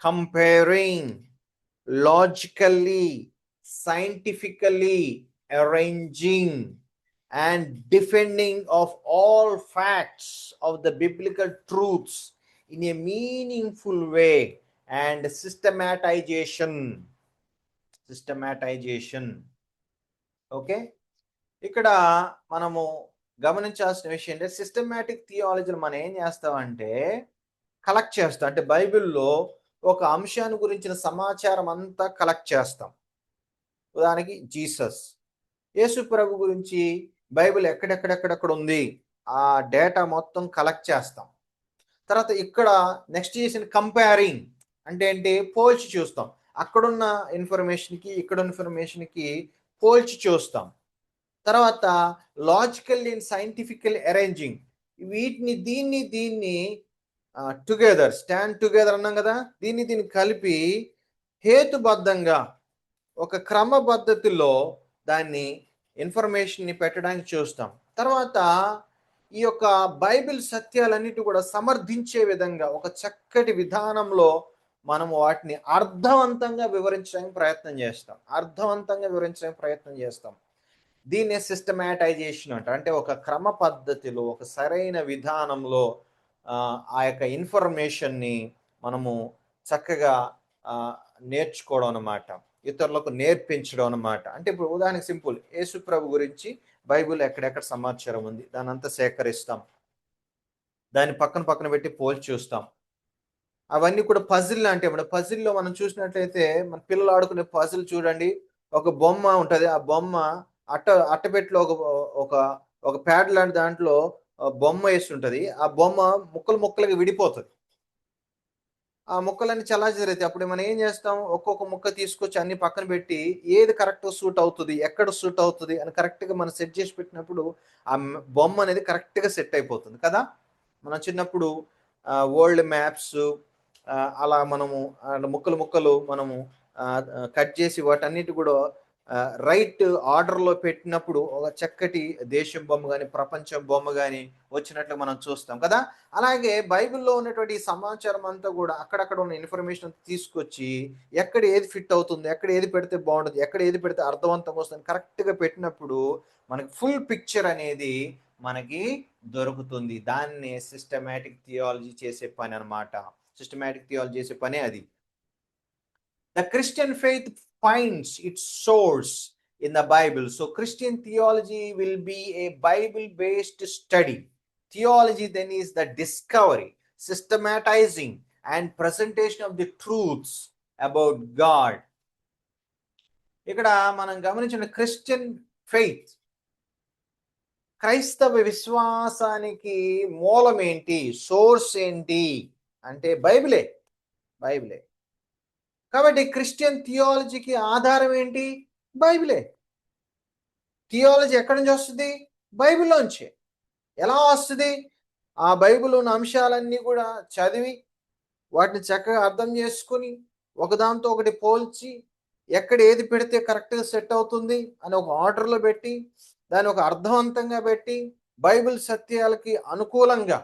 comparing, logically, scientifically arranging and defending of all facts of the biblical truths in a meaningful way and systematization. Okay, ఇక్కడ మనము గమనించాల్సిన విషయం అంటే సిస్టమాటిక్ థియాలజీని మనం ఏం చేస్తామంటే కలెక్ట్ చేస్తాం. అంటే బైబిల్లో ఒక అంశాన్ని గురించిన సమాచారం అంతా కలెక్ట్ చేస్తాం. ఉదాహరణకి జీసస్, యేసు ప్రభు గురించి బైబిల్ ఎక్కడెక్కడెక్కడెక్కడ ఉంది ఆ డేటా మొత్తం కలెక్ట్ చేస్తాం. తర్వాత ఇక్కడ నెక్స్ట్ చేసిన కంపేరింగ్ అంటే ఏంటి? పోల్చి చూస్తాం. అక్కడున్న ఇన్ఫర్మేషన్కి ఇక్కడ ఇన్ఫర్మేషన్కి పోల్చి చూస్తాం. తర్వాత లాజికల్లీ అండ్ సైంటిఫికల్లీ అరేంజింగ్, వీటిని దీన్ని టుగెదర్, స్టాండ్ టుగెదర్ అన్నాం కదా, దీన్ని కలిపి హేతుబద్ధంగా ఒక క్రమ పద్ధతిలో దాన్ని ఇన్ఫర్మేషన్ని పెట్టడానికి చూస్తాం. తర్వాత ఈ యొక్క బైబిల్ సత్యాలన్నిటి కూడా సమర్థించే విధంగా ఒక చక్కటి విధానంలో మనము వాటిని అర్థవంతంగా వివరించడానికి ప్రయత్నం చేస్తాం. దీన్నే సిస్టమాటైజేషన్ అంటారు. అంటే ఒక క్రమ పద్ధతిలో ఒక సరైన విధానంలో ఆ యొక్క ఇన్ఫర్మేషన్ని మనము చక్కగా నేర్చుకోవడం అన్నమాట, ఇతరులకు నేర్పించడం అన్నమాట. అంటే ఇప్పుడు ఉదాహరణకి సింపుల్, యేసు ప్రభు గురించి బైబిల్ ఎక్కడెక్కడ సమాచారం ఉంది దాని అంతా సేకరిస్తాం, దాన్ని పక్కన పెట్టి పోల్చి చూస్తాం. అవన్నీ కూడా పజిల్ లాంటివి. మన పజిల్లో మనం చూసినట్లయితే మన పిల్లలు ఆడుకునే పజిల్ చూడండి, ఒక బొమ్మ ఉంటుంది, ఆ బొమ్మ అట్టపెట్టిలో ఒక ప్యాడ్ లాంటి దాంట్లో బొమ్మ వేసి ఉంటుంది, ఆ బొమ్మ ముక్కలుగా విడిపోతుంది. ఆ ముక్కలన్నీ చెల్లాచెదరైతాయి. అప్పుడు మనం ఏం చేస్తాం, ఒక్కొక్క ముక్క తీసుకొచ్చి అన్ని పక్కన పెట్టి ఏది కరెక్ట్ సూట్ అవుతుంది, ఎక్కడ సూట్ అవుతుంది అని కరెక్ట్‌గా మనం సెట్ చేసి పెట్టినప్పుడు ఆ బొమ్మ అనేది కరెక్ట్‌గా సెట్ అయిపోతుంది కదా! మనం చిన్నప్పుడు వరల్డ్ మ్యాప్స్ అలా మనము ముక్కలు ముక్కలు మనము కట్ చేసి వాటన్నిటి కూడా రైట్ ఆర్డర్‌లో పెట్టినప్పుడు ఒక చక్కటి దేశం బొమ్మ గాని, ప్రపంచం బొమ్మ గాని వచ్చినట్లు మనం చూస్తాం కదా! అలాగే బైబిల్‌లో ఉన్నటువంటి ఈ సమాచారం అంతా గూడా అక్కడక్కడ ఉన్న ఇన్ఫర్మేషన్ తీసుకొచ్చి, ఎక్కడ ఏది ఫిట్ అవుతుంది, ఎక్కడ ఏది పెడితే బావుంటది, ఎక్కడ ఏది పెడితే అర్థవంతంగా వస్తుందని కరెక్ట్‌గా పెట్టినప్పుడు, మనకి ఫుల్ పిక్చర్ అనేది మనకి దొరుకుతుంది. దాన్నే సిస్టమాటిక్ థియాలజీ చేసే పననమాట. సిస్టమాటిక్ థియాలజీ చేసే పనే అది. The Christian faith finds its source in the Bible. So, Christian theology will be a Bible based study. Theology then is the discovery, systematizing, and presentation of the truths about God. ఇక్కడ మనం గమనించిన Christian faith, క్రైస్తవ విశ్వాసానికి మూలం ఏంటి, source ఏంటి అంటే బైబిలే. బైబిలే. కాబట్టి క్రిస్టియన్ థియాలజీకి ఆధారం ఏంటి, బైబిలే. థియాలజీ ఎక్కడి నుంచి వస్తుంది, బైబిల్లోంచి. ఎలా వస్తుంది, ఆ బైబిల్ ఉన్న అంశాలన్నీ కూడా చదివి వాటిని చక్కగా అర్థం చేసుకుని ఒకదాంతో ఒకటి పోల్చి ఎక్కడ ఏది పెడితే కరెక్ట్గా సెట్ అవుతుంది అని ఒక ఆర్డర్లో పెట్టి దాన్ని ఒక అర్థవంతంగా పెట్టి బైబిల్ సత్యాలకి అనుకూలంగా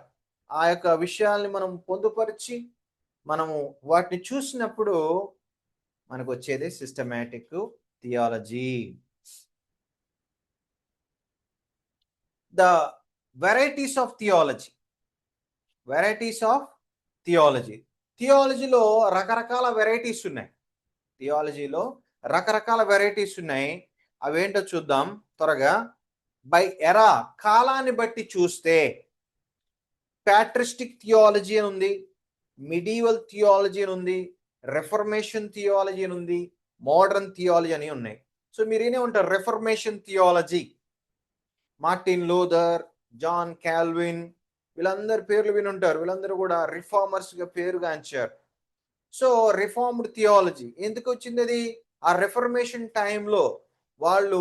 ఆ యొక్క విషయాల్ని మనం పొందుపరిచి మనము వాటిని చూసినప్పుడు మనకు వచ్చేది systematic theology. The varieties of theology. Varieties of theology. థియాలజీలో రకరకాల వెరైటీస్ ఉన్నాయి. థియాలజీలో రకరకాల వెరైటీస్ ఉన్నాయి. అవేంటో చూద్దాం త్వరగా. బై ఎరా, కాలాన్ని బట్టి చూస్తే ప్యాట్రిస్టిక్ థియాలజీ అని ఉంది, మిడీవల్ థియాలజీ అని ఉంది, రెఫర్మేషన్ థియాలజీ అని ఉంది, మోడర్న్ థియాలజీ అని ఉన్నాయి. సో మీరు ఏనే ఉంటారు, reformation theology, Martin Luther, John Calvin, వీళ్ళందరి పేర్లు విని ఉంటారు. వీళ్ళందరూ కూడా రిఫార్మర్స్గా పేరుగాంచారు. సో రిఫార్మ్డ్ థియాలజీ ఎందుకు వచ్చింది, అది ఆ రెఫర్మేషన్ టైంలో వాళ్ళు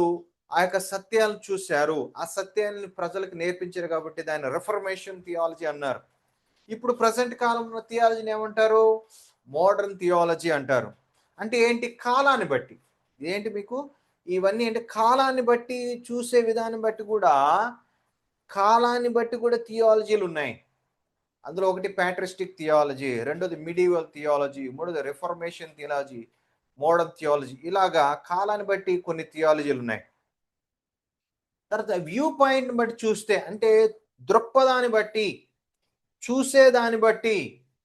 ఆ యొక్క సత్యాలను చూశారు, ఆ సత్యాన్ని ప్రజలకు నేర్పించారు కాబట్టి దాన్ని రెఫర్మేషన్ థియాలజీ అన్నారు. ఇప్పుడు ప్రజెంట్ కాలంలో థియాలజీని ఏమంటారు, మోడర్న్ థియాలజీ అంటారు. అంటే ఏంటి, కాలాన్ని బట్టి. ఏంటి మీకు ఇవన్నీ అంటే కాలాన్ని బట్టి చూసే విధానం బట్టి కూడా, కాలాన్ని బట్టి కూడా థియాలజీలు ఉన్నాయి. అందులో ఒకటి ప్యాట్రిస్టిక్ థియాలజీ, రెండోది మిడీవల్ థియాలజీ, మూడోది రిఫర్మేషన్ థియాలజీ, మోడర్న్ థియాలజీ, ఇలాగా కాలాన్ని బట్టి కొన్ని థియాలజీలు ఉన్నాయి. తర్వాత వ్యూ పాయింట్ బట్టి చూస్తే అంటే దృక్పథాన్ని బట్టి చూసేదాన్ని బట్టి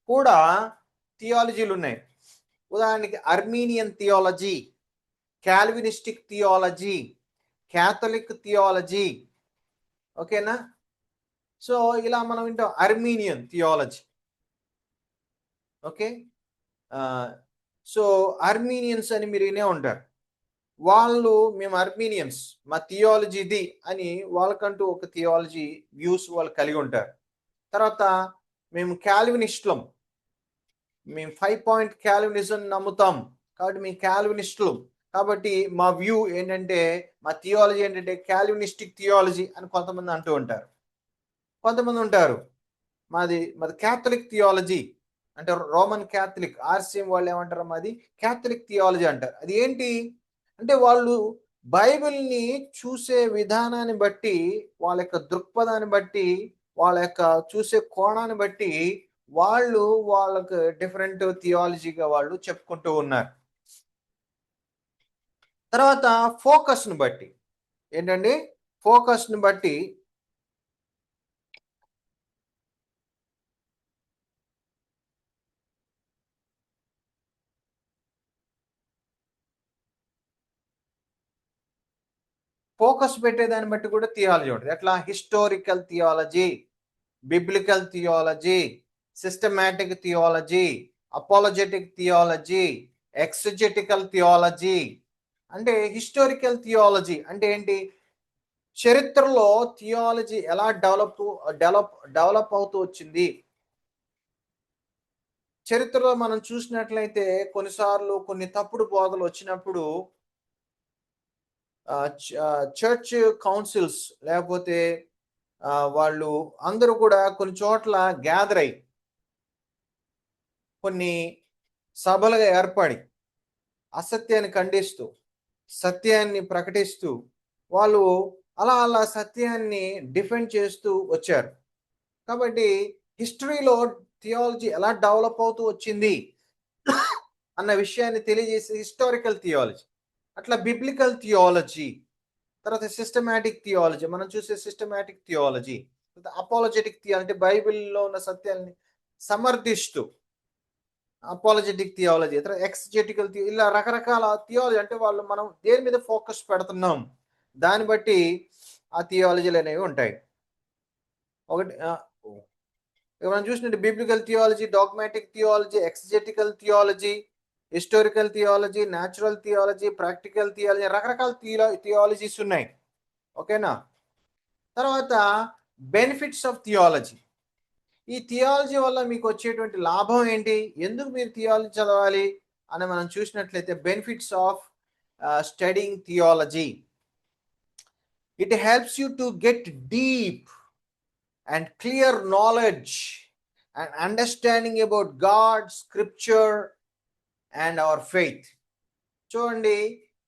కూడా థియాలజీలు ఉన్నాయి. ఉదాహరణకి అర్మీనియన్ థియాలజీ, కాల్వినిస్టిక్ థియాలజీ, క్యాథలిక్ థియాలజీ. ఓకేనా? సో ఇలా మనం వింటాం అర్మీనియన్ థియాలజీ. ఓకే, సో అర్మీనియన్స్ అని మీరు వినే ఉంటారు. వాళ్ళు మేము అర్మీనియన్స్, మా థియాలజీ ఇది అని వాళ్ళకంటూ ఒక థియాలజీ వ్యూస్ వాళ్ళు కలిగి ఉంటారు. తర్వాత మేము క్యాల్వినిస్టులం, మేము 5 పాయింట్ క్యాల్వినిజం నమ్ముతాం కాబట్టి మేము క్యాల్వినిస్టులు. కాబట్టి మా వ్యూ ఏంటంటే, మా థియాలజీ ఏంటంటే క్యాల్వినిస్టిక్ థియాలజీ అని కొంతమంది అంటూ ఉంటారు. కొంతమంది ఉంటారు మాది క్యాథలిక్ థియాలజీ అంటే రోమన్ క్యాథలిక్, ఆర్సిఎం వాళ్ళు ఏమంటారు, మాది క్యాథలిక్ థియాలజీ అంటారు. అది ఏంటి అంటే వాళ్ళు బైబిల్ని చూసే విధానాన్ని బట్టి, వాళ్ళ యొక్క దృక్పథాన్ని బట్టి, వాళ్ళ యొక్క చూసే కోణాన్ని బట్టి వాళ్ళు వాళ్ళకు డిఫరెంట్ థియాలజీగా వాళ్ళు చెప్పుకుంటూ ఉన్నారు. తర్వాత ఫోకస్ని బట్టి ఏంటండి, ఫోకస్ని బట్టి ఫోకస్ పెట్టేదాన్ని బట్టి కూడా థియాలజీ ఉంటుంది. ఎట్లా, historical theology, biblical theology, systematic theology, apologetic theology, exegetical theology. అంటే హిస్టారికల్ థియాలజీ అంటే ఏంటి, చరిత్రలో థియాలజీ ఎలా డెవలప్ అవుతూ వచ్చింది, చరిత్రలో మనం చూసినట్లయితే కొన్నిసార్లు కొన్ని తప్పుడు బోధలు వచ్చినప్పుడు చర్చ్ కౌన్సిల్స్ లేకపోతే వాళ్ళు అందరూ కూడా కొన్ని చోట్ల గ్యాదర్ అయ్యి కొన్ని సభలుగా ఏర్పడి అసత్యాన్ని ఖండిస్తూ సత్యాన్ని ప్రకటిస్తూ వాళ్ళు అలా సత్యాన్ని డిఫెండ్ చేస్తూ వచ్చారు. కాబట్టి హిస్టరీలో థియాలజీ ఎలా డెవలప్ అవుతూ వచ్చింది అన్న విషయాన్ని తెలియజేసే హిస్టారికల్ థియాలజీ, అట్లా బిబ్లికల్ థియాలజీ, తర్వాత సిస్టమాటిక్ థియాలజీ, మనం చూసే సిస్టమాటిక్ థియాలజీ, అపాలజెటిక్ థియాలజీ అంటే బైబిల్లో ఉన్న సత్యాన్ని సమర్థిస్తూ అపాలజెటిక్ థియాలజీ, తర్వాత ఎక్స్జెటికల్ ఇలా రకరకాల థియాలజీ. అంటే వాళ్ళు మనం దేని మీద ఫోకస్ పెడుతున్నాం దాన్ని బట్టి ఆ థియాలజీలు అనేవి ఉంటాయి. ఒకటి మనం చూసినట్టు biblical theology, dogmatic theology, exegetical theology, historical theology, natural theology, practical theology, రకరకాల థియాలజీస్ ఉన్నాయి. ఓకేనా? తర్వాత బెనిఫిట్స్ ఆఫ్ థియాలజీ. ఈ థియాలజీ వల్ల మీకు వచ్చేటువంటి లాభం ఏంటి, ఎందుకు మీరు థియాలజీ చదవాలి అని మనం చూసినట్లయితే benefits of studying theology. It helps you to get deep and clear knowledge and understanding about God, scripture and our faith. చూడండి,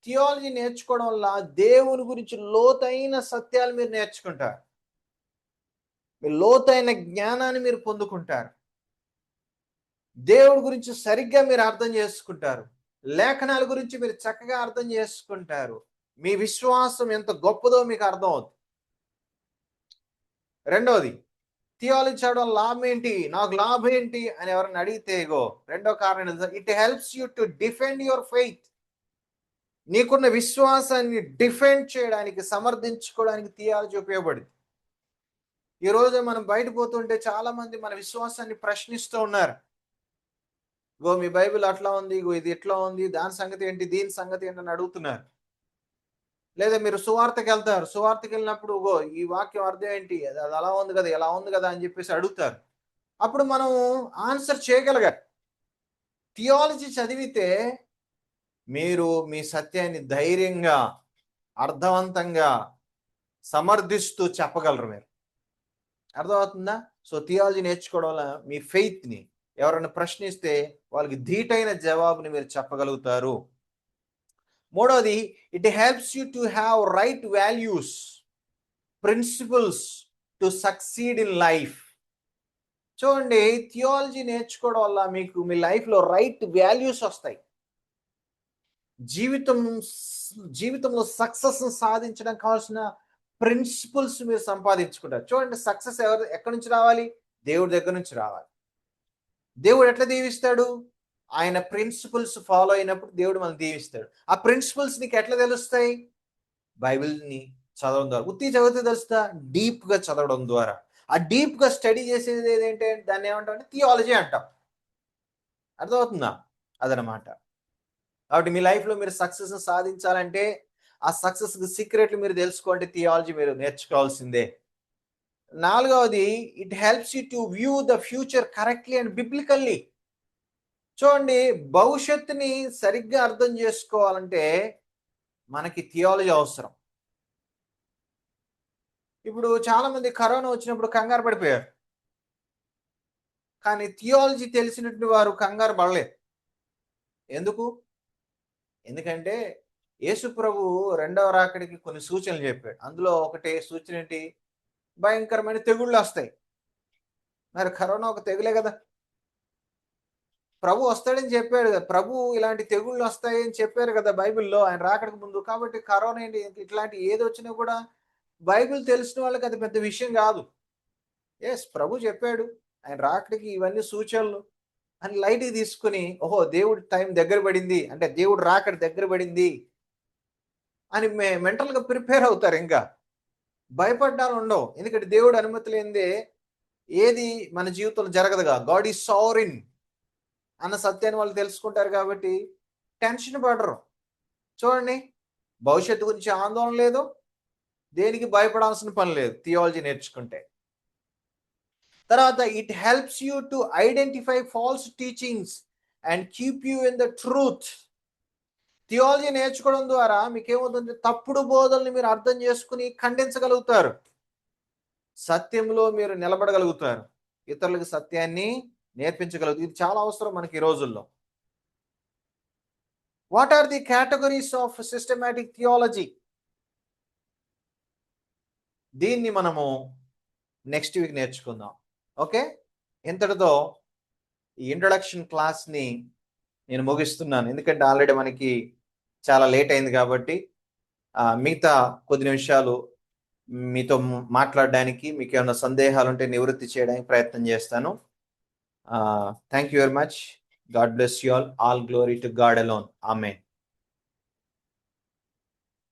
థియాలజీ నేర్చుకోవడం వల్ల దేవుని గురించి లోతైన సత్యాలు మీరు నేర్చుకుంటారు, మీరు లోతైన జ్ఞానాన్ని మీరు పొందుకుంటారు, దేవుడి గురించి సరిగ్గా మీరు అర్థం చేసుకుంటారు, లేఖనాల గురించి మీరు చక్కగా అర్థం చేసుకుంటారు, మీ విశ్వాసం ఎంత గొప్పదో మీకు అర్థం అవుతుంది. రెండవది, థియాలజీ చదవడం లాభం ఏంటి, నాకు లాభం ఏంటి అని ఎవరైనా అడిగితే రెండో కారణం, it helps you to defend your faith. నీకున్న విశ్వాసాన్ని డిఫెండ్ చేయడానికి, సమర్థించుకోవడానికి థియాలజీ ఉపయోగపడింది. ఈరోజు మనం బయట పోతుంటే చాలా మంది మన విశ్వాసాన్ని ప్రశ్నిస్తూ ఉన్నారు. మీ బైబిల్ అట్లా ఉంది, ఇది ఎట్లా ఉంది, దాని సంగతి ఏంటి, దీని సంగతి ఏంటి అని అడుగుతున్నారు. లేదా మీరు సువార్తకి వెళ్తారు, సువార్తకి వెళ్ళినప్పుడు ఈ వాక్యం అర్థం ఏంటి, అది అలా ఉంది కదా, ఎలా ఉంది కదా అని చెప్పేసి అడుగుతారు. అప్పుడు మనం ఆన్సర్ చేయగలగాలి. థియాలజీ చదివితే మీరు మీ సత్యాన్ని ధైర్యంగా, అర్థవంతంగా, సమర్థిస్తూ చెప్పగలరు. మీరు అర్థమవుతుందా? సో థియాలజీ నేర్చుకోవడం వల్ల మీ ఫెయిత్ని ఎవరైనా ప్రశ్నిస్తే వాళ్ళకి ధీటైన జవాబుని మీరు చెప్పగలుగుతారు. మూడవది, it helps you to have right values, principles to succeed in life. చూడండి, థియాలజీ నేర్చుకోవడం వల్ల మీకు మీ లైఫ్లో రైట్ వాల్యూస్ వస్తాయి. జీవితంలో సక్సెస్ సాధించడానికి కావాల్సిన ప్రిన్సిపల్స్ మీరు సంపాదించుకుంటారు. చూడండి, సక్సెస్ ఎక్కడి నుంచి రావాలి? దేవుడి దగ్గర నుంచి రావాలి. దేవుడు ఎట్లా దీవిస్తాడు? ఆయన ప్రిన్సిపల్స్ ఫాలో అయినప్పుడు దేవుడు మనల్ని దీవిస్తాడు. ఆ ప్రిన్సిపల్స్ నీకు ఎట్లా తెలుస్తాయి? బైబిల్ని చదవడం ద్వారా. ఉత్తి చదివితే తెలుస్తా? డీప్గా చదవడం ద్వారా. ఆ డీప్గా స్టడీ చేసేది ఏదేంటే దాన్ని ఏమంటాం అంటే థియాలజీ అంటాం. అర్థమవుతుందా? అదనమాట. కాబట్టి మీ లైఫ్లో మీరు సక్సెస్ సాధించాలంటే, ఆ సక్సెస్ సీక్రెట్లు మీరు తెలుసుకోవాలంటే థియాలజీ మీరు నేర్చుకోవాల్సిందే. నాలుగవది, it helps you to view the future correctly and biblically. చూడండి, భవిష్యత్తుని సరిగ్గా అర్థం చేసుకోవాలంటే మనకి థియాలజీ అవసరం. ఇప్పుడు చాలా మంది కరోనా వచ్చినప్పుడు కంగారు పడిపోయారు, కానీ థియాలజీ తెలిసినట్టు వారు కంగారు పడలేదు. ఎందుకు? ఎందుకంటే యేసు ప్రభు రెండవ రాకడికి కొన్ని సూచనలు చెప్పాడు. అందులో ఒకటి సూచన ఏంటి? భయంకరమైన తెగుళ్ళు వస్తాయి. మరి కరోనా ఒక తెగులే కదా. ప్రభు వస్తాడని చెప్పాడు కదా, ప్రభు ఇలాంటి తెగుళ్ళు వస్తాయని చెప్పారు కదా బైబిల్లో ఆయన రాకడికి ముందు. కాబట్టి కరోనా ఏంటి, ఇట్లాంటి ఏది వచ్చినా కూడా బైబిల్ తెలిసిన వాళ్ళకి అది పెద్ద విషయం కాదు. ఎస్, ప్రభు చెప్పాడు ఆయన రాకడికి ఇవన్నీ సూచనలు అని లైట్కి తీసుకుని, ఓహో దేవుడి టైం దగ్గర పడింది అంటే దేవుడు రాకడి దగ్గర పడింది అని మెంటల్గా ప్రిపేర్ అవుతారు. ఇంకా భయపడ్డాలు ఉండవు, ఎందుకంటే దేవుడు అనుమతి లేనిదే ఏది మన జీవితంలో జరగదుగా. గాడ్ ఈజ్ సావరిన్ అన్న సత్యాన్ని వాళ్ళు తెలుసుకుంటారు కాబట్టి టెన్షన్ పడరు. చూడండి, భవిష్యత్తు గురించి ఆందోళన లేదు, దేనికి భయపడాల్సిన పని లేదు థియాలజీ నేర్చుకుంటే. తర్వాత it helps you to identify false teachings and keep you in the truth. Theology నేర్చుకోవడం ద్వారా మీకేమవుతుంది, తప్పుడు బోధనని మీరు అర్థం చేసుకుని ఖండించగలుగుతారు, సత్యంలో మీరు నిలబడగలుగుతారు, ఇతరులకు సత్యాన్ని నేర్పించగలుగుతారు. ఇది చాలా అవసరం మనకి ఈ రోజుల్లో. What are the categories of systematic theology? దీన్ని మనము నెక్స్ట్ వీక్ నేర్చుకుందాం. ఓకే, ఇంతటితో ఈ ఇంట్రొడక్షన్ క్లాస్ని నేను ముగిస్తున్నాను, ఎందుకంటే ఆల్రెడీ మనకి చాలా లేట్ అయింది కాబట్టి. మిగతా కొద్ది నిమిషాలు మీతో మాట్లాడడానికి, మీకు ఏమైనా సందేహాలు ఉంటే నివృత్తి చేయడానికి ప్రయత్నం చేస్తాను. Thank you very much. God bless you all. All glory to God alone. Amen.